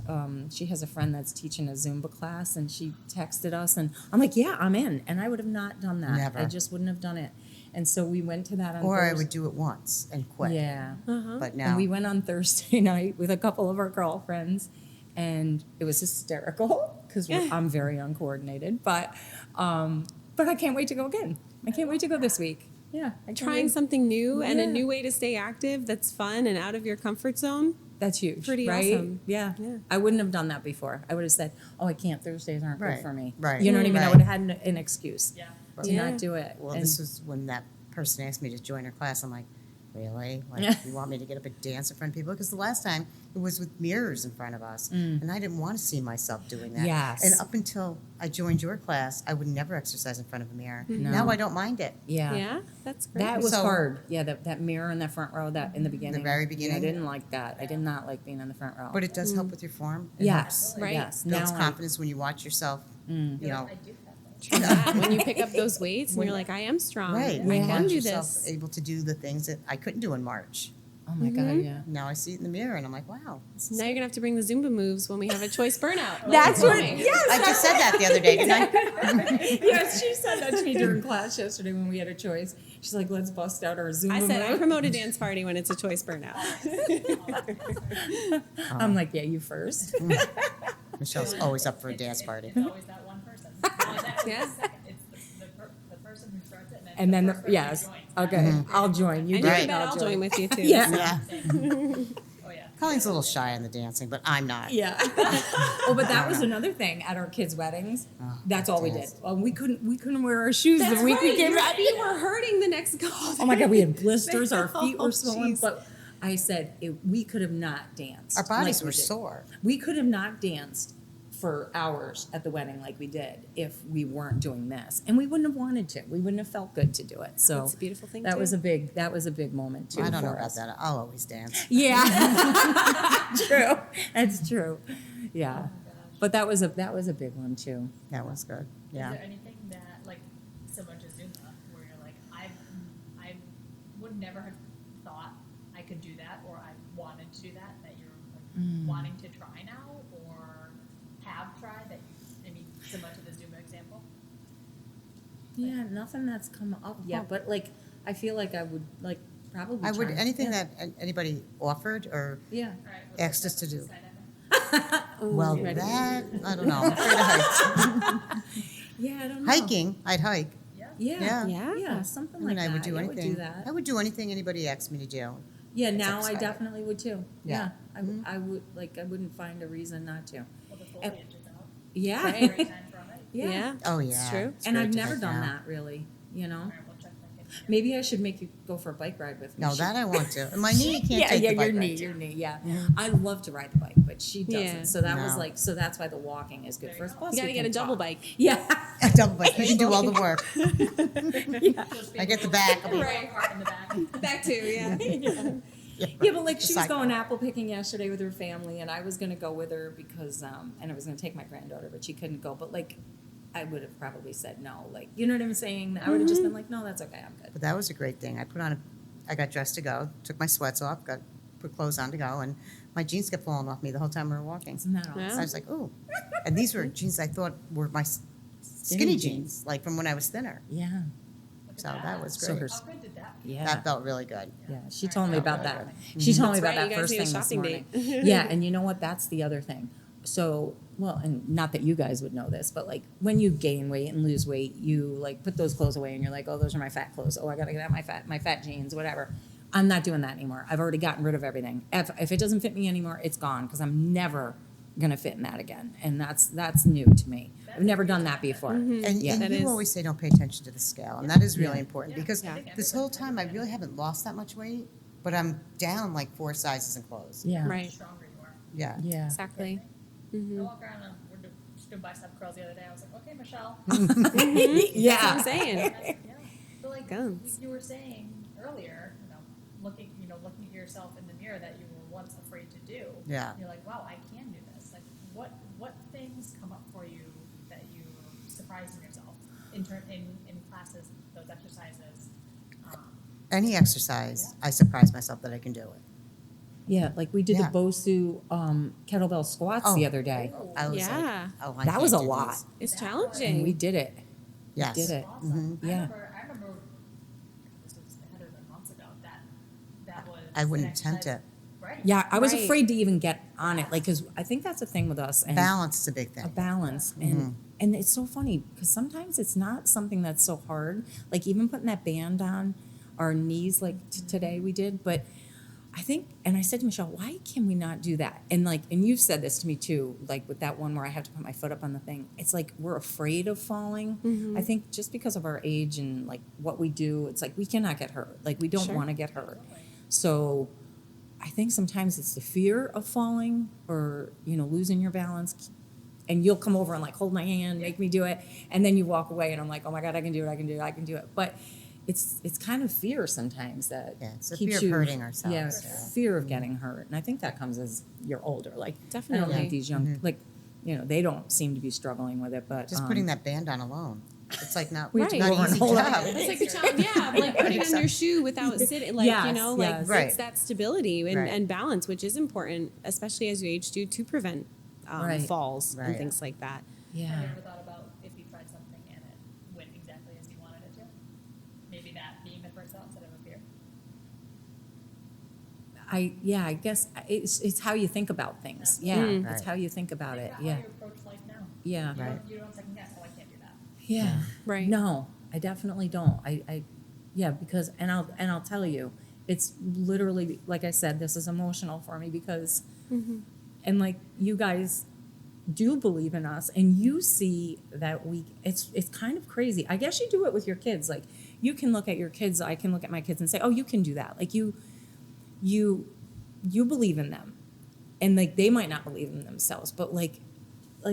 she has a friend that's teaching a Zumba class, and she texted us, and I'm like, yeah, I'm in. And I would have not done that. Never. I just wouldn't have done it. And so we went to that on or I Thursday. would do it once and quit. Yeah. Uh-huh. But And now, we went on Thursday night with a couple of our girlfriends, and it was hysterical because I'm very uncoordinated. But I can't wait to go again. I can't wait to go this week. Yeah. I can't Trying wait. something new and a Yeah. new way to stay active that's fun and out of your comfort zone. That's huge. Pretty right? awesome. Yeah. Yeah. I wouldn't have done that before. I would have said, oh, I can't. Thursdays aren't Right, good for me. right, You know what I mean? I right. would have had an excuse Yeah. to Yeah. not do it. well, And- this was when that person asked me to join her class. I'm like, really? Like, Yeah. you want me to get up and dance in front of people? Because the last time it was with mirrors in front of us, and I didn't want to see myself doing that. Yes. And up until I joined your class, I would never exercise in front of a mirror. No. Now I don't mind it. yeah. Yeah, that's great. That was So- hard. Yeah, that mirror in the front row, that in the beginning. very Yeah, I beginning? didn't like that. I did not like being in the front row. But it does help with your form. It yes. helps. Right. Yes. Builds Now confidence when you watch yourself. You know, I do have that. True that. When you pick up those weights and you're like, I am strong. right? I When you can watch do yourself this. able to do the things that I couldn't do in March. oh my God, yeah. Now I see it in the mirror and I'm like, wow. This is Now you're gonna have to bring the Zumba moves when we have a choice burnout. That's what, me. yes. I just said that the other day, didn't I? Yes, she said that to me during class yesterday when we had a choice. She's like, let's bust out our Zumba I said I move. promote a dance party when it's a choice burnout. I'm like, yeah, you first. Michelle's always up for a dance party. It's always that one person. It's actually Yeah. the second. It's the person who starts it And then, the first person who yes, joins. okay, I'll join. You And do you it, bet I'll join with you too. Yeah. Yeah. Oh yeah. Colleen's a little shy on the dancing, but I'm not. Yeah. Oh, but that was another thing at our kids' weddings. That's all we did. dance. Well, we couldn't wear our shoes That's the week we right. came back. You were hurting the next couple. Oh my God, we had blisters. Our feet Oh, were swollen. jeez. But I said we could have not danced. Our bodies like we were did. sore. We could have not danced for hours at the wedding like we did if we weren't doing this, and we wouldn't have wanted to. We wouldn't have felt good to do it. So That's a beautiful thing, That too. was a big moment too. I don't know for about us. that. I'll always dance. Yeah, true. That's true. Yeah, Oh my gosh. but that was a big one too. That was good. Is Yeah. there anything that, like, similar to Zumba, where you're like, I would never have thought I could do that, or I wanted to do that you're like wanting to try now, or have tried that I mean, similar to the Zumba example? Yeah, nothing that's come up yet, but like I feel like I would like probably. I would try. anything Yeah. that anybody offered or Yeah. All right. Asked us to do. Skydiving? well you ready? that I don't know. I'm afraid of heights. Yeah, I don't know. Hiking, I'd hike. Yeah. Yeah. Yeah. Yeah. Something I like mean, that. I would do Yeah, anything. I would do that. I would do anything anybody asked me to do. Yeah, now I exciting. definitely would too. Yeah. Yeah, I would like. I wouldn't find a reason not to. Well, the foliage is out. Yeah, Great time for a hike. yeah. Yeah. Oh It's yeah. true. It's And great I've to never hike done now. that really. you know? All right, we'll check back in. Maybe I should make you go for a bike ride with me. No, that I want to. And my knee can't Yeah, take yeah, the bike your knee, ride. your knee, yeah. I love to ride the bike, but she doesn't. Yeah. So that was No. like, so that's why the walking is good for us. Plus You got to we get a can double talk. bike. Yeah. A double bike. You can do all the work. Just be I get the able to back. put a cart in the back. Back to, yeah. Yeah, but like she was Cycle. going apple picking yesterday with her family, and I was gonna go with her because, and I was gonna take my granddaughter, but she couldn't go. But like, I would have probably said no. Like, you know what I'm saying? I would have just been like, no, that's okay, I'm good. But that was a great thing. I got dressed to go, took my sweats off, put clothes on to go, and my jeans kept falling off me the whole time we were walking. Isn't that awesome? Yeah. I was like, ooh. And these were jeans I thought were my skinny jeans, like from when I was thinner. Yeah, Look at So that was So great. her- How good did that feel? yeah. That felt really good. Yeah, she told me about Really that. good. She told me That's about right, that you guys first need a thing this shopping morning. date. Yeah, and you know what? That's the other thing. So, well, and not that you guys would know this, but like when you gain weight and lose weight, you like put those clothes away and you're like, oh, those are my fat clothes. Oh, I gotta get out my fat jeans, whatever. I'm not doing that anymore. I've already gotten rid of everything. If it doesn't fit me anymore, it's gone because I'm never gonna fit in that again. And that's new to me. I've never done that before. And, Yeah. and That you is- always say don't pay attention to the scale, and that is really Yeah. important Yeah. because Yeah. this whole time I really haven't lost that much weight, but I'm down like 4 sizes in clothes. Yeah. Right. The stronger you are. Yeah. Yeah. Exactly. I walk around and just doing bicep curls the other day. I was like, okay, Michelle. That's what I'm Yeah. saying. Yeah. But like Guns. you were saying earlier, looking at yourself in the mirror that you were once afraid to do. Yeah. You're like, wow, I can do this. Like, what things come up for you that you surprise in yourself in classes, those exercises? Any exercise, I surprise myself that I can do it. Yeah, like we did Yeah. the Bosu kettlebell squats the other day. I was Yeah. like, oh, I That was a can't do lot. these. It's That challenging. And we did it. Yes. Did it. Awesome. Yeah. I remember this was better than months ago. That was. I wouldn't an attempt exercise- it. Right. Yeah, I was Right. afraid to even get on it, like, because I think that's a thing with us. And Balance is a big a thing. balance, and it's so funny because sometimes it's not something that's so hard. Like even putting that band on our knees, like today we did, but. I think, and I said to Michelle, why can we not do that? And like, and you've said this to me too, like with that one where I have to put my foot up on the thing. It's like we're afraid of falling. I think just because of our age and like what we do, it's like we cannot get hurt. Like we don't Sure. want to get hurt. So I think sometimes it's the fear of falling or, losing your balance. And you'll come over and like hold my hand, make me do it. And then you walk away and I'm like, oh my God, I can do it. But it's kind of fear sometimes that Yeah, it's the keeps fear of you, hurting ourselves. Yeah, Yeah. fear of getting hurt. And I think that comes as you're older. Like I don't Definitely. think these young, like, they don't seem to be struggling with it, but Just putting that band on alone. It's like not, We not have to go over and easy hold job. on. It's like a challenge, yeah, like putting on your shoe without sitting, like, Yes, like yes. Right. it's that stability and, Right. and balance, which is important, especially as you age to prevent Right. falls and Right. things like that. Have you yeah. ever thought about if you tried something and it went exactly as you wanted it to? Maybe that being the first thought instead of a fear. I guess it's how you think about things. Yeah, Mm. it's Right. how you think about Think it. about Yeah, how you approach life now. yeah. Right. You don't second guess. Oh, I can't do that. Yeah. Right. No, I definitely don't. Yeah, because and I'll tell you, it's literally like I said, this is emotional for me because and like you guys do believe in us and you see that it's kind of crazy. I guess you do it with your kids. Like you can look at your kids, I can look at my kids and say, "Oh, you can do that." Like you believe in them. And like they might not believe in themselves, but like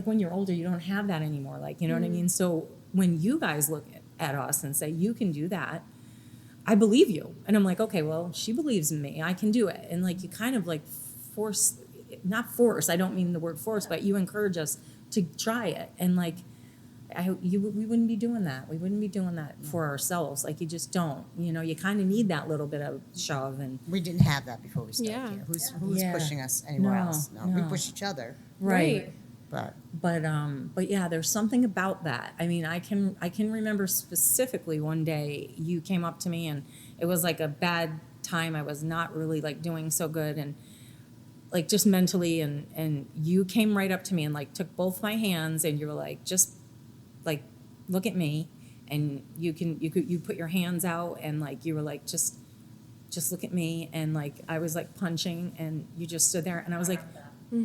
when you're older, you don't have that anymore. Like, you know what I mean? So when you guys look at us and say, you can do that, I believe you. And I'm like, okay, well, she believes in me. I can do it. And like, you kind of like not force, I don't mean the word force, but you encourage us to try it. And like, we wouldn't be doing that. We wouldn't be doing that for ourselves. Like, you just don't, you kind of need that little bit of shove and We didn't have that before we started Yeah. here. Who's Yeah. pushing us anywhere No, else? No, we no. push each other, right. but But yeah, there's something about that. I mean, I can remember specifically one day you came up to me and it was like a bad time. I was not really like doing so good and like just mentally and you came right up to me and like took both my hands and you were like, just like look at me and you put your hands out and like you were like just look at me and like I was like punching and you just stood there and I was like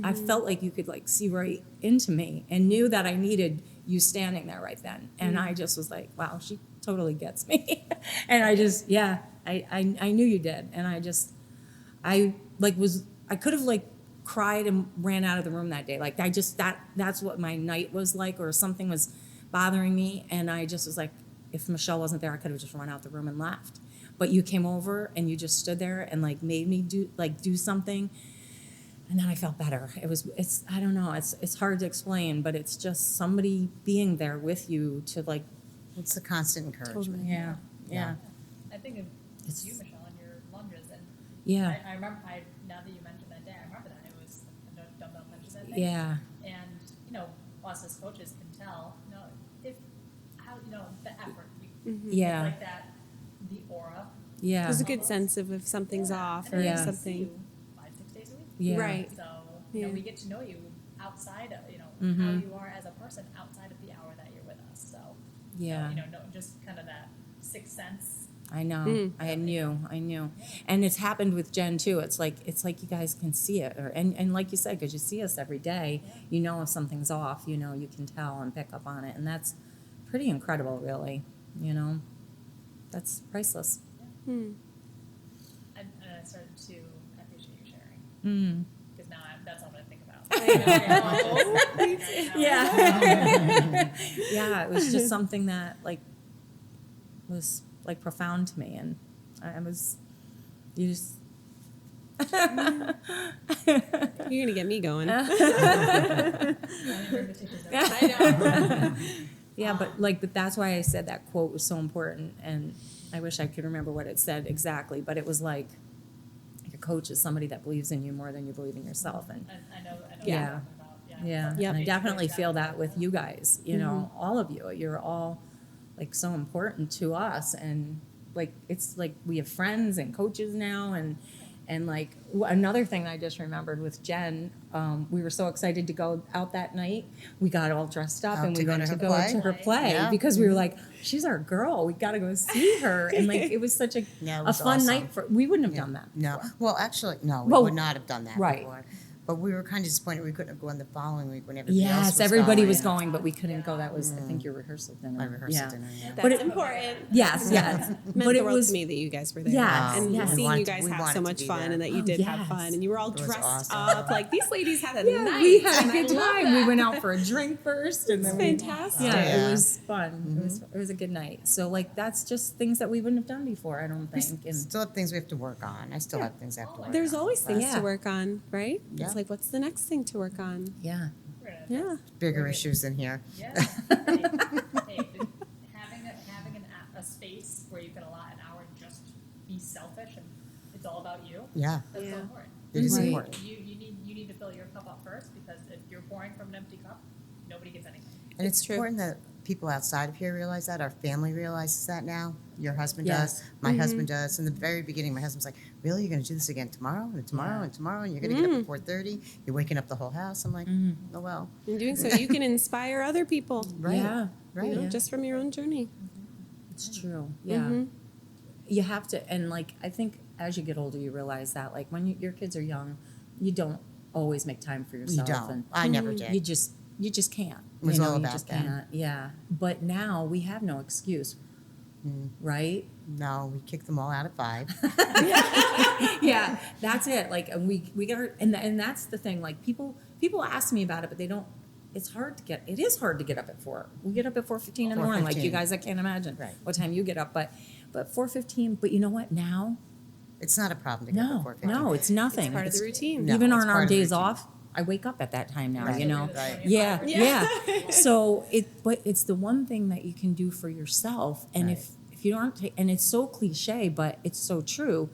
I felt like you could like see right into me and knew that I needed you standing there right then. And I just was like, wow, totally gets me. And I just, yeah, I knew you did. And I could have like cried and ran out of the room that day. Like that's what my night was like, or something was bothering me. And I just was like, if Michelle wasn't there, I could have just run out the room and left. But you came over and you just stood there and like made me do something. And then I felt better. I don't know, it's hard to explain, but it's just somebody being there with you to like, It's a constant encouragement. yeah. I think of It's- you, Michelle, and your lunges, and Yeah. I remember. Now that you mentioned that day, I remember that it was a dumbbell lunges that day. Yeah. And us as coaches can tell, if how the effort, Yeah. like that, the aura. Yeah. There's a good sense of if something's off And or then we see something. you 5-6 days a week. Yeah. Right. So Yeah. we get to know you outside of Mm-hmm. how you are as a person outside of the hour that you're with us. So Yeah. just kind of that sixth sense. I know. I knew. And it's happened with Jen too. It's like you guys can see it, and like you said, because you see us every day, you know if something's off, you can tell and pick up on it, and that's pretty incredible, really. That's priceless. And I started to appreciate you sharing because now that's all I'm going to think about. Yeah. Yeah, it was just something that was profound to me, and you just. You're gonna get me going. Yeah, but that's why I said that quote was so important, and I wish I could remember what it said exactly, but it was like your coach is somebody that believes in you more than you believe in yourself, and I know what Yeah. you're talking about. yeah, Yep. and I definitely feel that with you guys, all of you. You're all so important to us, and it's like we have friends and coaches now, and another thing I just remembered with Jen, we were so excited to go out that night. We got all dressed up Out and to we go went to to her go play? to her play Yeah. because we were like, she's our girl. We got to go see her, and it was such a Yeah, it a was fun awesome. night we wouldn't have done that. No. before. Well, actually, no, we Well, would not have done that right. before. But we were kind of disappointed we couldn't have gone the following week when everybody else Yes, was everybody going. was going, but we couldn't go. That was, I think, your rehearsal dinner. My rehearsal dinner, yeah. That's But it- important. Yes, yes. Meant But the it world was to me that you guys were there. Yes, and yes. seeing We you guys wanted have to so much be fun there. and that you Oh, did yes. have fun and you were all It was dressed awesome. up. Like these ladies had a Yeah, night. we had a and I good love time. We that. went out for a drink first, and then we Fantastic. Yeah, Yeah. it was fun. It was a good night. So that's just things that we wouldn't have done before, I don't We think. And still have things we have to work on. I still have things I have to work There's on. always things Yeah. to work on, right? Yeah. It's like, what's the next thing to work on? yeah, Yeah. Bigger issues in here. Yeah. Hey, having a space where you can allot an hour and just be selfish and it's all about you. Yeah, That's Yeah. so important. it is Right. important. You need to fill your cup up first because if you're pouring from an empty cup, nobody gets anything. And it's It's true. important that people outside of here realize that. Our family realizes that now. Your husband Yes. does. My husband does. In the very beginning, my husband's like, really? You're going to do this again tomorrow and tomorrow Yeah. and tomorrow? And you're going to get up at 4:30? You're waking up the whole house? I'm like, oh, well. In doing so, you can inspire other people, Right. yeah, Right. you know, Yeah. just from your own journey. it's true. Yeah, you have to, and I think as you get older, you realize that when your kids are young, you don't always make time for You yourself. don't. And I never did. you just can't. It was you know, all you about just them. can't. Yeah, but now we have no excuse, right? No, we kicked them all out at 5. Yeah, that's it. And we got her, and that's the thing. People ask me about it, but they don't. It is hard to get up at 4. We get up at 4:15 in the morning, like you 4:15. guys. I can't imagine Right. what time you get up, but 4:15. But you know what? Now, It's not a problem to get up at 4:15. no, it's nothing. It's part of the routine. No, Even it's on part our of the days routine. off, I wake up at that time now. Right, You know, right. yeah, Yeah. yeah. So but it's the one thing that you can do for yourself, and Right. if you aren't, and it's so cliche, but it's so true.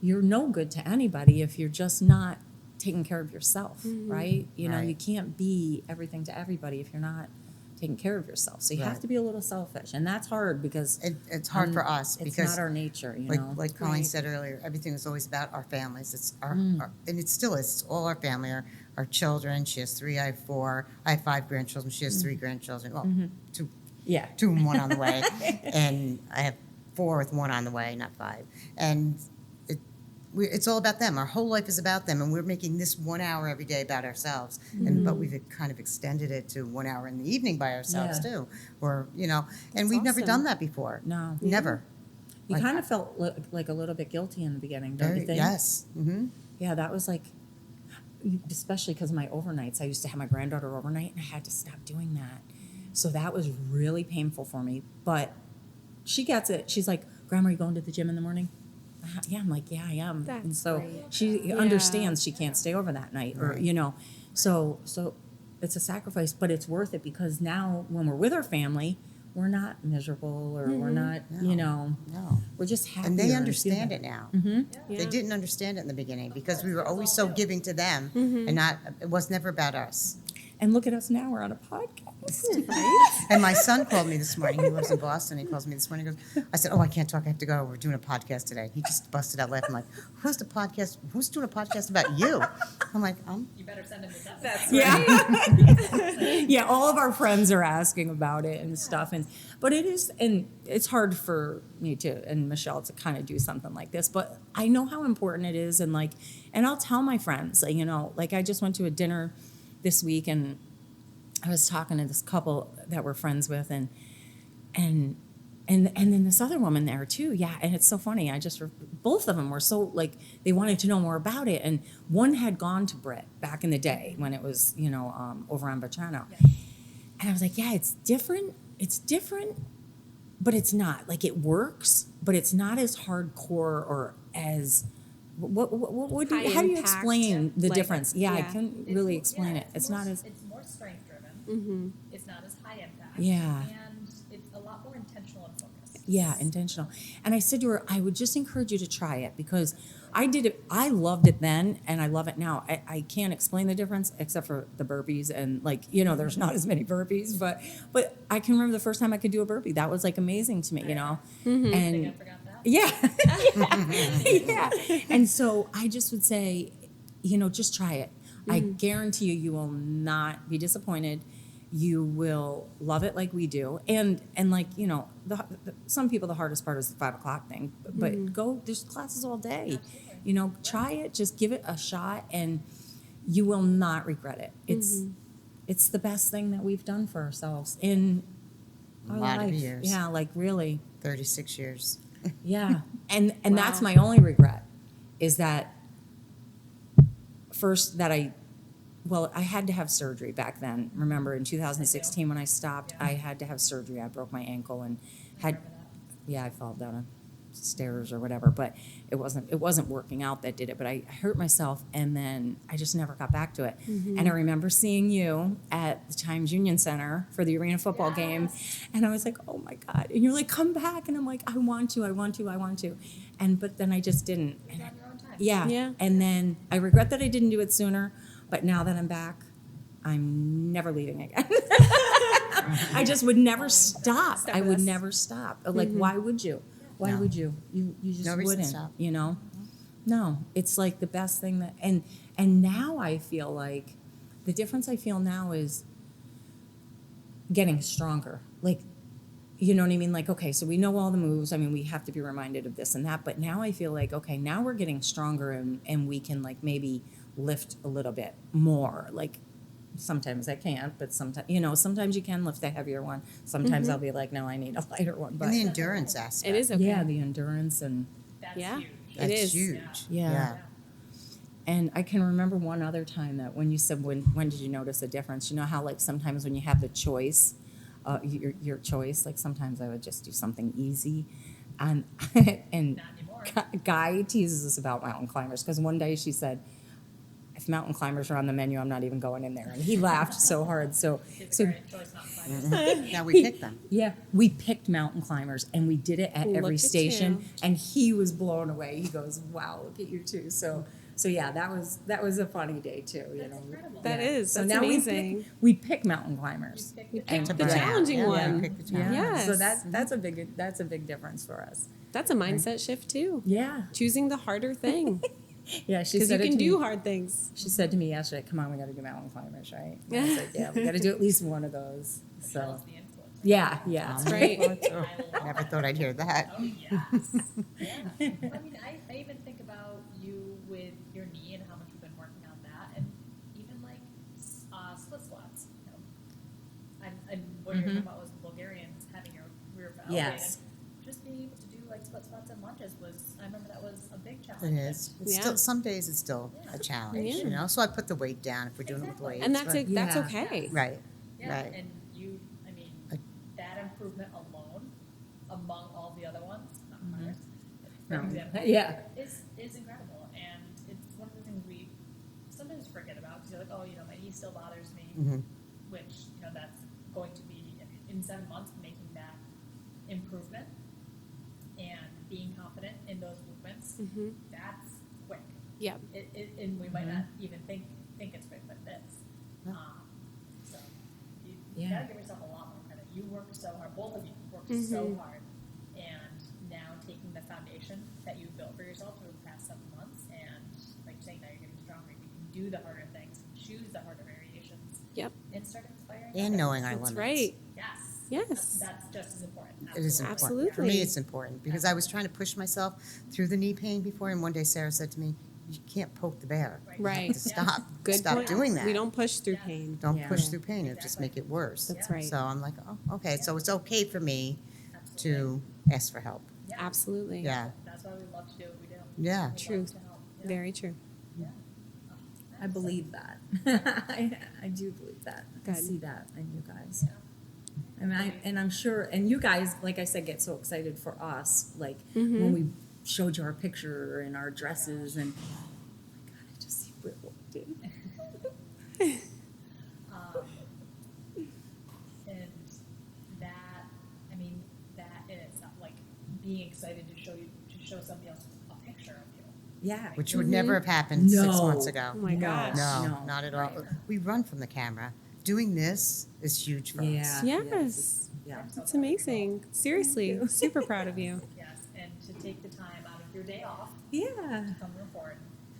You're no good to anybody if you're just not taking care of yourself, right? You know, Right. you can't be everything to everybody if you're not taking care of yourself. So you have Right. to be a little selfish, and that's hard because It's hard for us it's because not our nature, you like know. like Colleen Right. said earlier, everything is always about our families. It's our and it still is. It's all our family, our children. She has 3, I have 4. I have 5 grandchildren. She has 3 grandchildren. Well, two Yeah. 2 and 1 on the way, and I have 4 with 1 on the way, not 5. And it's all about them. Our whole life is about them, and we're making this 1 hour every day about ourselves. But we've kind of extended it to 1 hour in the evening by ourselves Yeah. too, or and That's we've never awesome. done that before. No. Never. You Like- kind of felt like a little bit guilty in the beginning, don't you think? Yes. Mm-hmm. Yeah, that was like, especially because of my overnights. I used to have my granddaughter overnight, and I had to stop doing that. So that was really painful for me. But she gets it. She's like, Grandma, are you going to the gym in the morning? Yeah, I'm like, yeah, I am. That's and so great. she understands she can't stay over that night, or Right. So it's a sacrifice, but it's worth it because now when we're with our family, we're not miserable or we're not, No. we're just happy. And they understand it now. Mm-hmm. Yeah. They didn't understand it in the beginning because we were always so giving to them, and it was never about us. And look at us now, we're on a podcast. And my son called me this morning. He lives in Boston. He calls me this morning. He goes, I said, "Oh, I can't talk. I have to go. We're doing a podcast today." He just busted out laughing like, "Who's the podcast? Who's doing a podcast about you?" I'm like, You better send him the stuff. That's Yeah. Yeah, all of our friends are asking about it and stuff. But it is, and it's hard for me to, and Michelle, to kind of do something like this. But I know how important it is. And I'll tell my friends, I just went to a dinner this week, and I was talking to this couple that we're friends with, and then this other woman there too. Yeah, and it's so funny. Both of them were so they wanted to know more about it, and one had gone to Brit back in the day when it was over on Bacciano, and I was like, yeah, it's different. It's different, but it's not it works, but it's not as hardcore or as. What how do you impact, explain the difference? Yeah, I yeah. couldn't really explain it. It's not as It's more strength driven. Mm-hmm. It's not as high impact. Yeah. And it's a lot more intentional and focused. Yeah, intentional. And I said to her, I would just encourage you to try it because I did it. I loved it then, and I love it now. I can't explain the difference except for the burpees, and there's not as many burpees, but I can remember the first time I could do a burpee. That was amazing to me, I think I And forgot that. yeah, yeah. And so I just would say, just try it. I guarantee you will not be disappointed. You will love it like we do. And some people, the hardest part is the 5 o'clock thing, but go, there's classes all day, try it, just give it a shot, and you will not regret it. It's the best thing that we've done for ourselves in our A lot of life. years. Yeah, really. 36 years. Yeah. And that's Wow. my only regret is that first that I had to have surgery back then. Remember in 2016 when I stopped, I had to have surgery. I broke my ankle and I fell down a stairs or whatever, but it wasn't working out that did it, but I hurt myself, and then I just never got back to it. And I remember seeing you at the Times Union Center for the arena football game, and I was like, oh my God, and you're like, come back, and I'm like, I want to, but then I just didn't. It's on your own time. Yeah. And then I regret that I didn't do it sooner, but now that I'm back, I'm never leaving again. I just would never stop. Step I with would us. never stop. Why would you? Why No. would you? You just No reason to wouldn't. stop. No, it's the best thing that, and now I feel like the difference I feel now is getting stronger. You know what I mean? Okay, so we know all the moves. I mean, we have to be reminded of this and that, but now I feel okay, now we're getting stronger, and we can maybe lift a little bit more. Sometimes I can't, but sometimes you can lift a heavier one. Sometimes I'll be no, I need a lighter one. But And the endurance aspect. It is okay. yeah, the endurance and That's Yeah. huge. That's It is. huge. Yeah. And I can remember one other time that when you said, when did you notice a difference? You know how sometimes when you have the choice, your choice, sometimes I would just do something easy. And and Not anymore. Guy teases us about mountain climbers because one day she said, if mountain climbers are on the menu, I'm not even going in there. And he laughed so hard. So It's a great choice not to find it. Now we pick them. yeah, we picked mountain climbers, and we did it at Look every at station. you. And he was blown away. He goes, "Wow, look at you too." So yeah, that was a funny day too. That's incredible. That Yeah. is. So That's now amazing. we pick mountain climbers. You pick You the picked To the burn out. challenging Yeah, one. pick the Yeah. challenge. So Yes. that's a big difference for us. That's a mindset shift too. Yeah. Choosing the harder thing Yeah. She because said you it can to do me. hard things. She said to me yesterday, "Come on, we got to do mountain climbers, right?" And I was like, "Yeah, we got to do at least one of those." So Michelle's the influencer. yeah. That's right. I love Never thought I'd hear that. Oh, yes. Yeah. I mean, I even think about you what you're talking about was Bulgarians having your rear elevated. Yes. Just being able to do like split squats and lunges was, I remember that was a big It challenge. is. It's Yeah. still, some days it's still Yeah. a challenge, Yeah. you know? So I put the weight down if we're doing it with Exactly. weights. And that's but- that's Yeah. okay. Right, Yeah, right. and you, I mean, that improvement alone, among all the other ones, not ours, for No. example, Yeah. is incredible. And it's one of the things we sometimes forget about, because you're like, oh, you know, my knee still bothers me, Mhm. which, you know, that's going to be, in 7 months, making that improvement and being confident in those movements, Mm-hmm. that's quick. Yeah. And we might not even think it's quick, but this. Yeah. So you Yeah. gotta give yourself a lot more credit. You work so hard. Both of you worked Mm-hmm. so hard, and now taking the foundation that you built for yourself over the past 7 months, and like you're saying, now you're getting stronger. You can do the harder things, choose the harder variations, Yep. and start inspiring. And others. knowing our That's limits. right. Yes. Yes. That's just as important. It is important. Absolutely. For me, it's important because I was trying to push myself through the knee pain before, and one day Sarah said to me, "You can't poke the bear. Right. You have Right. to stop. Good Stop point. doing that. We don't push through Yeah. pain. Don't Yeah. push through pain. It'll just Exactly. make it worse." That's Yeah. right. So I'm like, oh, okay. So it's okay for me Absolutely. to ask for help. Yeah. Absolutely. Yeah. That's why we love to do what we do. Yeah. We love Truth. to help. Yeah. Very true. Yeah. I believe that. I do believe that. I Good. see that in you guys. Yeah. And I'm sure, and you guys, like I said, get so excited for us, like Mm-hmm. when we showed you our picture and our dresses, and oh my God, I just see Britt walked in. And that, I mean, that in itself, like being excited to show somebody else a picture of you. Yeah, Which would never have happened 6 No. months ago. Oh my No. gosh. No, No. not at all. Right. We run from the camera. Doing this is huge for us. Yeah. Yes. Yeah. I'm so It's proud of you amazing. both. Seriously. Super proud of you. Yes, and to take the time out of your day off Yeah. to come record,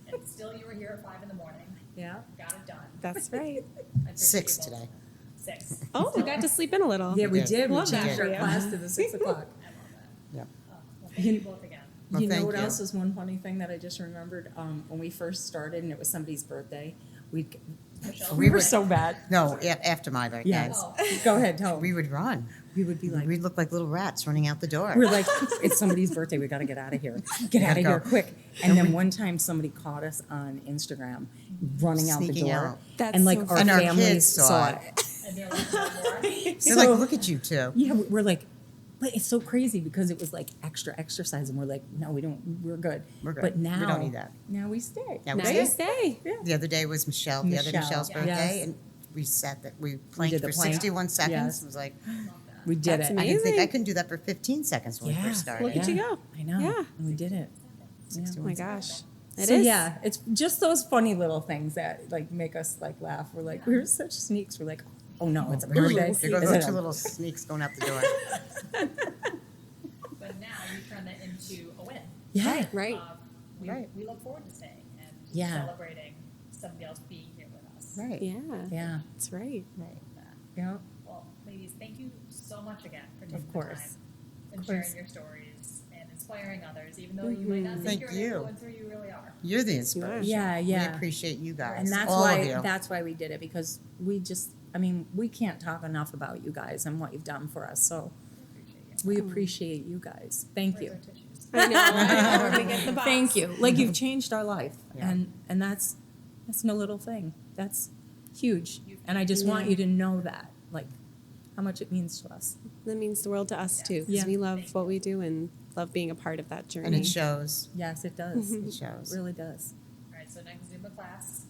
and still you were here at 5 in the morning, Yeah. got it done. That's right. I appreciate 6 you both. today. 6. Oh, we got to sleep in a little. Yeah, we did. did. We Love that changed for our you. class to the 6 o'clock. I love that. Yep. Well, thank you both again. Well, You know thank what you. else is one funny thing that I just remembered? When we first started and it was somebody's birthday, Michelle? we were so bad. No, after my birthday. Yes. Oh. Go ahead, tell We me. would run. We would be like, We'd look like little rats running out the door. we're like, it's somebody's birthday. We got to get out of here. Get out of Gotta here go. quick. And then one time somebody caught us on Instagram running out the Sneaking door. out. That's And like so our And our families kids saw it. And they're like, no more. They're So- like, look at you two. Yeah, we're like, but it's so crazy because it was like extra exercise, and we're like, no, we don't. We're good. We're good. But We now don't need that. Now we stay. Yeah, we Now stay. you stay. The other day was Michelle, the other Michelle, Michelle's yes. birthday, and we sat that we planked did the for plank. 61 seconds. Yes. It was like, Love that. We did That's it. I didn't think I Amazing. couldn't do that for 15 seconds when we first started. Look at you go. I know. Yeah. And we did it. Yeah. Oh my gosh. It So is. yeah, it's just those funny little things that like make us like laugh. We're like, we're such sneaks. We're like, oh no, it's a There goes birthday. there goes Is those it two a- little sneaks going out the door. But now you turn that into a win. Yeah. Right. We, Right. we look forward to staying and Yeah. celebrating somebody else being here with us. Right. Yeah. Yeah. That's right. Right. Yeah. Well, ladies, thank you so much again for taking course. the time and Of sharing course. your stories and inspiring others, even though you might not think Thank you're an you. influencer, you really are. You're the inspiration. Yeah, yeah. We appreciate you guys. And that's all why of you. that's why we did it, because we just, I mean, we can't talk enough about you guys and what you've done for us. So I appreciate you. we appreciate you guys. Thank Where's you. our tissues? I know. I know. We get the box. Thank you. Like you've changed our life, Yeah. and that's no little thing. That's huge. And I just want Yeah. you to know that, like, how much it means to us. That means the world to us too, because Yeah. we love what we do and love being a part of that journey. And it shows. Yes, it does. It It shows. really does. All right, so next Zumba class.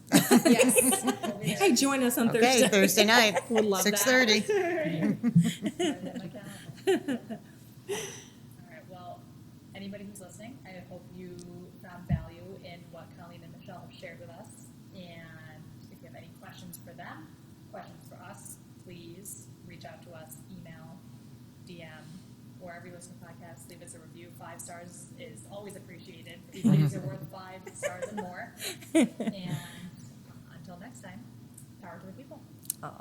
Yes. We'll be there. Hey, join us on Okay, Thursday. Thursday night, Would love that. 6:30. Put it in my calendar. All right, well, anybody who's listening, I hope you found value in what Colleen and Michelle have shared with us. And if you have any questions for them, questions for us, please reach out to us, email, DM, wherever you listen to podcasts, leave us a review. 5 stars is always appreciated. These things are worth 5 stars and more. And